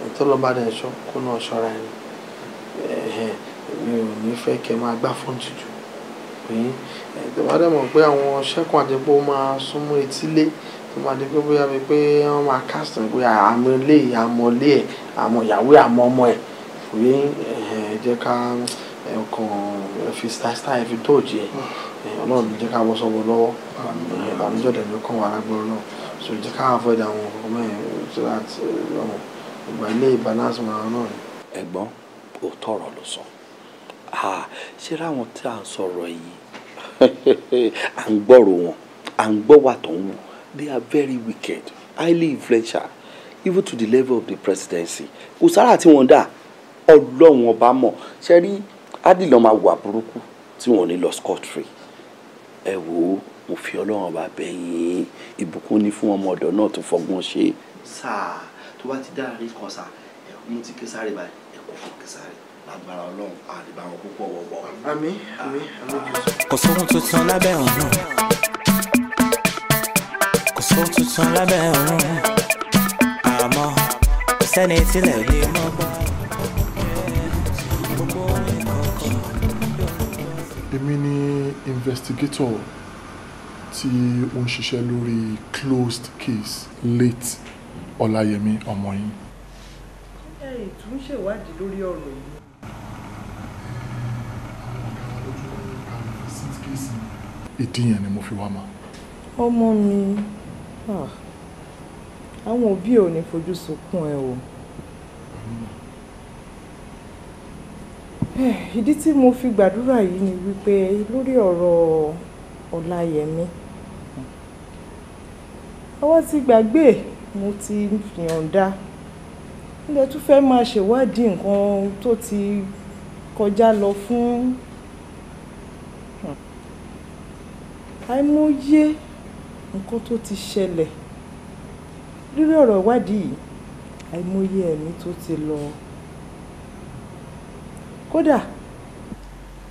ìtọ́lọ́ba dẹ̀ ṣọ́ kó náà ṣọ́ra ẹni mi ò ní fẹ́ kẹ́ máa gbá fóònù jù pé tó bá dẹ̀ mọ̀ pé àwọn ṣẹ́kùn àdébò máa súnmọ́ etílé tó máa di pé bóyá bíi pé wọ́n máa cast pé àmọ́ ilé àmọ́ ilé ẹ̀ àmọ́ ìyàwó àmọ́ ọmọ ẹ̀ òye jẹ́ ká ọkàn fi style fi dóòjì ẹ̀ Ọlọ́run jẹ́ ká bọ́ sọ́wọ́ lọ́wọ́ ìbànújẹ́ dẹ̀ ló kàn wá lágbóró náà so jẹ́ ká avoid àwọn ọkọ̀ mẹ́rin so that ìgbà ilé balance mara náà ni. ẹ̀gbọ́n òótọ́ ọ̀rọ̀ ló sọ ṣé ráwọn tí à ń sọ̀rọ̀ yìí à ń gbọ́rọ̀ wọn à ń gbọ́ wà tó ń wù they are very wicked highly influential even to the level of the presidency kò sára tí wọ́n dà Ọlọ́run ọba mọ̀ ṣe rí adìlọ́ máa wà burúkú tí wọ́n ní lọ scot free ẹ wò ó mo fi Ọlọ́run ọba bẹ̀yìn ìbùkún ní fún ọmọ ọ̀dọ̀ náà tó fọgbọ́n ṣe. sáà tó bá ti dára rí kan sáà mo ti Késárì báyìí ẹ̀kọ́ fún Késárì lágbára Ọlọ́run àdìbà wọn púpọ̀ wọ̀wọ̀. àmín àmín àmín. kò sóhun tuntun lábẹ́ ọ̀run kò sóhun tuntun lábẹ́ ọ̀run àmọ́ kò sẹ́ni tílẹ̀ ò lè mọ́ bá. èmi ni investigator tí ó ń ṣiṣẹ́ lórí closed case late Ọláyẹmí ọmọ yín. tún ṣèwádìí lórí ọ̀rọ̀ yìí. ìdí yẹn ni mo fi wá ma. ọmọ mi àwọn òbí ò ní fojú sunkún ẹ o. ìdí tí mo fi gbàdúrà yìí ni wípé lórí ọ̀rọ̀ Ọláyẹmí àwa ti gbàgbé mo ti yọ̀ǹda ilẹ̀ tún fẹ́ máa ṣèwádìí nǹkan tó ti kọjá lọ fún àìmọye nǹkan tó ti ṣẹlẹ̀ lórí ọ̀rọ̀ ìwádìí yìí àìmọye ẹ̀mí tó ti lọ kódà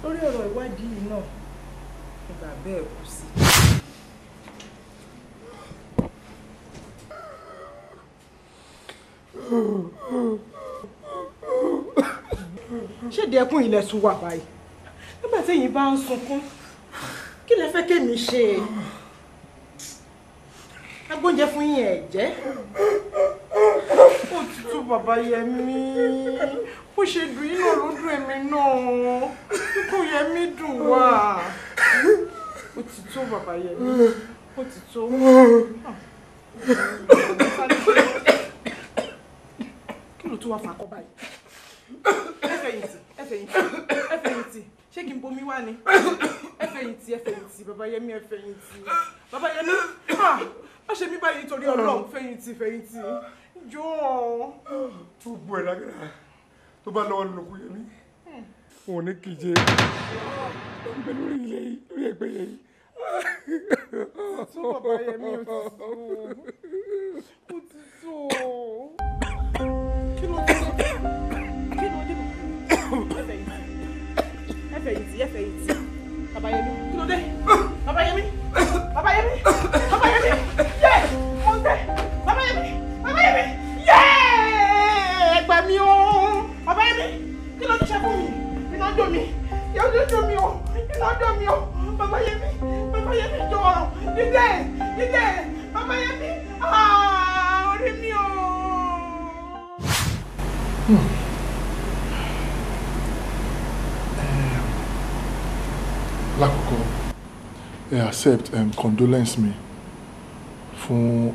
lórí ọ̀rọ̀ ìwádìí yìí náà ìgbà bẹ́ẹ̀ kú sí. ṣéde ẹkún ilẹ̀ tún wà báyìí nígbà tí èyí bá ń sunkún kí lẹ fẹ́ kémi ṣe agbóúnjẹ fún yín ẹ̀ jẹ́ òtútù bàbá Yẹmí bó ṣe dùn yín náà ló dùn èmi náà kò Yẹmí dùn wá òtútù bàbá Yẹmí òtútù. kí ló tún wá fà kọ́ báyìí ẹ fẹ̀yìntì ṣé kí n bomi wá ni ẹ fẹ̀yìntì bàbá Yẹmí ẹ fẹ̀yìntì bàbá Yẹmí má ṣe mí báyìí torí Ọlọ́run fẹ̀yìntì jọ̀ọ́. tó bu ẹ̀ lágbára tó bá lọ́wọ́ lóko Yẹmí òun ní kìí jẹ ibẹ̀ lórí ilẹ̀ yìí lórí ẹgbẹ́ yẹn yìí. tó bàbá Yẹmí ó ti tó kí ló dé ẹ fẹ̀yìntì bàbá Yẹmí kí ló dé bàbá Yẹmí yẹ mo dé bàbá Yẹmí yẹ ẹ gbà mí o bàbá Yẹmí kí ló ti ṣe fún mi iná jó mi o bàbá Yẹmí jọ dídé bàbá Yẹmí orí mi o. 1 lákọ̀ọ́kọ́ ẹ accept condolence mi fún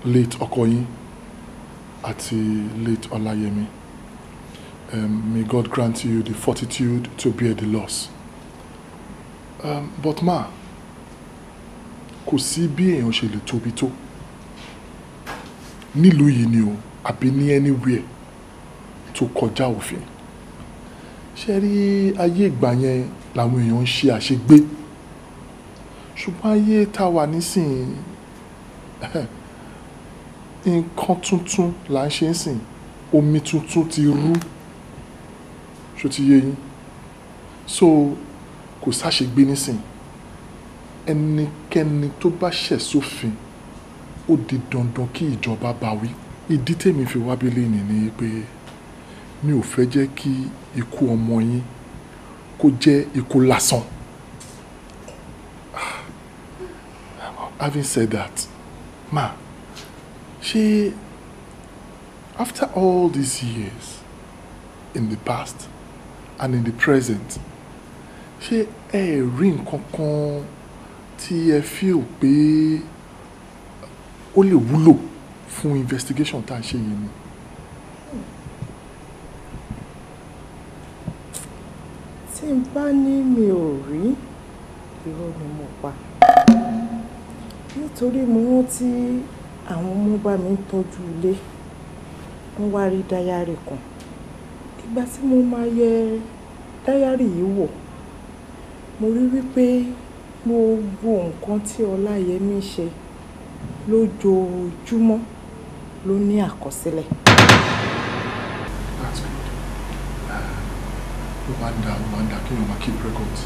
late ọkọ yín àti late Ọláyẹmí. May God grant you the fortitude to bear the loss. But ma, kò sí bí èèyàn ṣe lè tóbi tó nílùú yìí ni o àbí ní anywhere tó kọjá òfin. Ṣé rí ayé ìgbà yẹn làwọn èèyàn ń ṣe àṣegbé, ṣùgbọ́n ayé tá wà nísìnyí nǹkan tuntun là ń ṣe ń sìn, omi tuntun ti rú, ṣó ti yé yín, so kò sáṣegbé nísìn. Ẹnikẹ́ni tó bá ṣẹ̀ sófin ó di dandan kí ìjọba bá wí. Ìdí tèmi fi wá bílẹ̀ ni pé mi ò fẹ́ jẹ́ kí ikú ọmọ yín kó jẹ́ ikú lásán. Having said that, ma, ṣé after all these years in the past and in the present, ṣé ẹ rí nǹkan kan tí ẹ feel pé ó lè wúlò fún investigation tá a ṣe yìí ni? Tí n bá ní mi ò rí, irọ́ ni mo pa. Nítorí mo rántí àwọn ọmọ bá mi ń tọ́jú ilé, wọ́n wá rí dáyárì kan. Ìgbà tí mo máa yẹ dáyárì yìí wò, mo rí wípé gbogbo nǹkan tí Ọláyẹmí ṣe lójoojúmọ́ ló ní àkọsílẹ̀. That's good. Ló máa ń dá kí èèyàn máa keep records.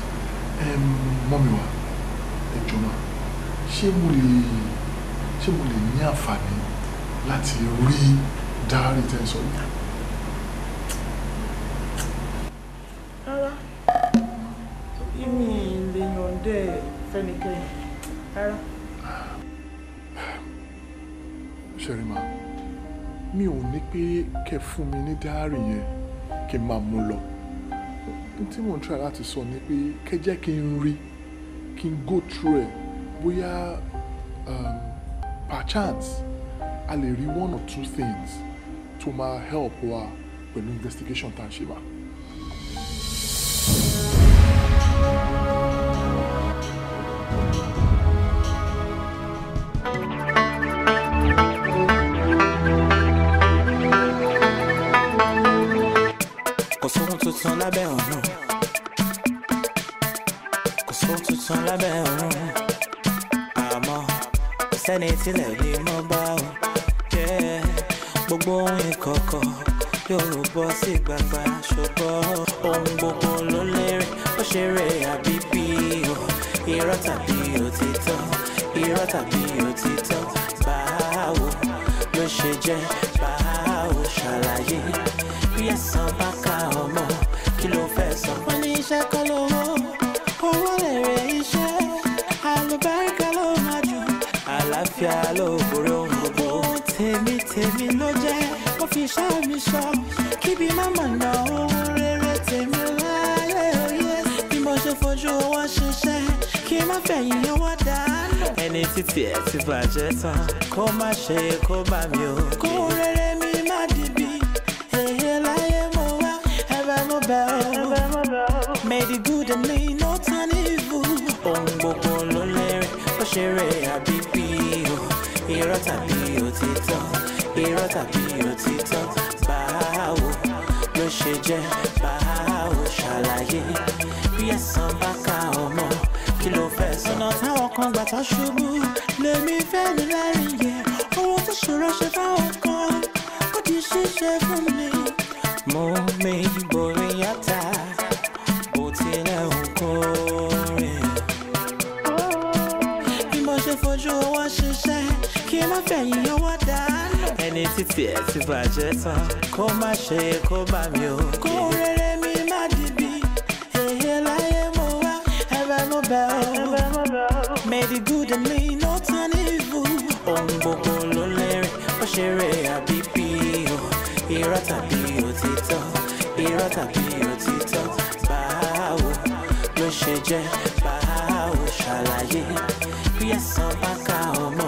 Mọ́mí wa, ẹ jọ̀ọ́ ma, ṣé mo lè ní àǹfààní láti rí dáárì tẹ́ sọ yìí? Rárá, èmi lè yọ̀ǹdẹ̀ fẹ́nikẹ́ni. Rárá. Ṣẹ́rìmá, mi ò ní pé kẹ́ fún mi ní dáárì yẹn kí n máa mú lọ. Tí mò ń try láti sọ ni pé kẹ́ jẹ́ kí n rí, kí n go through ẹ̀, bóyá perchance a lè rí one or two things tó máa help wa pẹ̀lú investigation tá a ṣe wá. Kò sóhun tuntun lábẹ́ ọ̀run, kò sóhun tuntun lábẹ́ ọ̀run, àmọ́ kò sẹ́ni tílẹ̀ lè mọ́ bá o. Gbogbo ohun ìkọ̀kọ̀ yóò bọ́ sí gbangba, ṣùgbọ́n ohun gbogbo ló lérè, ó ṣeré àbí bí o. Irọ́ tàbí òtítọ́, irọ́ tàbí òtítọ́, báwo ló ṣe jẹ́, báwo ṣàlàyé. Bí ẹ̀san bá ká ọmọ, kí ló fẹ́ sọ? Wọ́n ní iṣẹ́ kọ́ lówó, owó lèrè iṣẹ́, àlùbáríkà ló máa jù, àlàáfíà ló borí ohun gbogbo. Tèmi ló jẹ́, ó fi ṣá mi ṣọ́, kíbi máma ná ohun rere tèmi láyé òye. Bí mo ṣe fojú owó ṣiṣẹ́, kí má fẹ̀yìn owó dànù. Ẹni títí ẹ̀ ti bàjẹ́ tán, kó má ṣe kó bá mi o. Kó rere mi má dìbì, èyí láyé mo wá, ẹ̀bẹ̀ mo bẹ̀ ọ́. May the good in me no turn evil. Ohun gbogbo ló lérè, ó ṣeré àbí bí o. Irọ́ tàbí òtítọ́, irọ́ tàbí òtítọ́, báwo ló ṣe jẹ́, báwo ṣàlàyé. Bí ẹ̀san bá ká ọmọ, kí ló fẹ́ sọ? Ọ̀nà táwọn kan gbà tó ṣubú lèmi fẹ́ mi lẹ́rìn yẹ. Ohun tó ṣòro ṣe fáwọn kan, ó di ṣíṣe fún mi. Mo mi borí yàtà, bó tilẹ̀ ń kórè. Bí mo ṣe fojú owó ṣiṣẹ́, kí má fẹ̀yìn owó dànù. Ẹni títí ẹ̀ ti bàjẹ́ tán, kó má ṣe kó bá mi o. Kó rere mi má dìbì, èyí láyé mo wá, ẹ̀bẹ̀ mo bẹ̀ ọ́. May the good in me no turn evil. Ohun gbogbo ló lérè, ó ṣeré àbí bí o. Irọ́ tàbí òtítọ́, irọ́ tàbí òtítọ́, báwo ló ṣe jẹ́ bá ò ṣàlàyé bí ẹ̀san bá ká ọmọ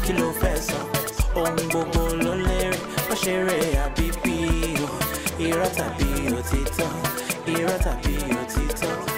kí ló fẹ́ sọ ohun gbogbo ló lérè ó ṣeré àbí bí o irọ́ tàbí òtítọ́ irọ́ tàbí òtítọ́.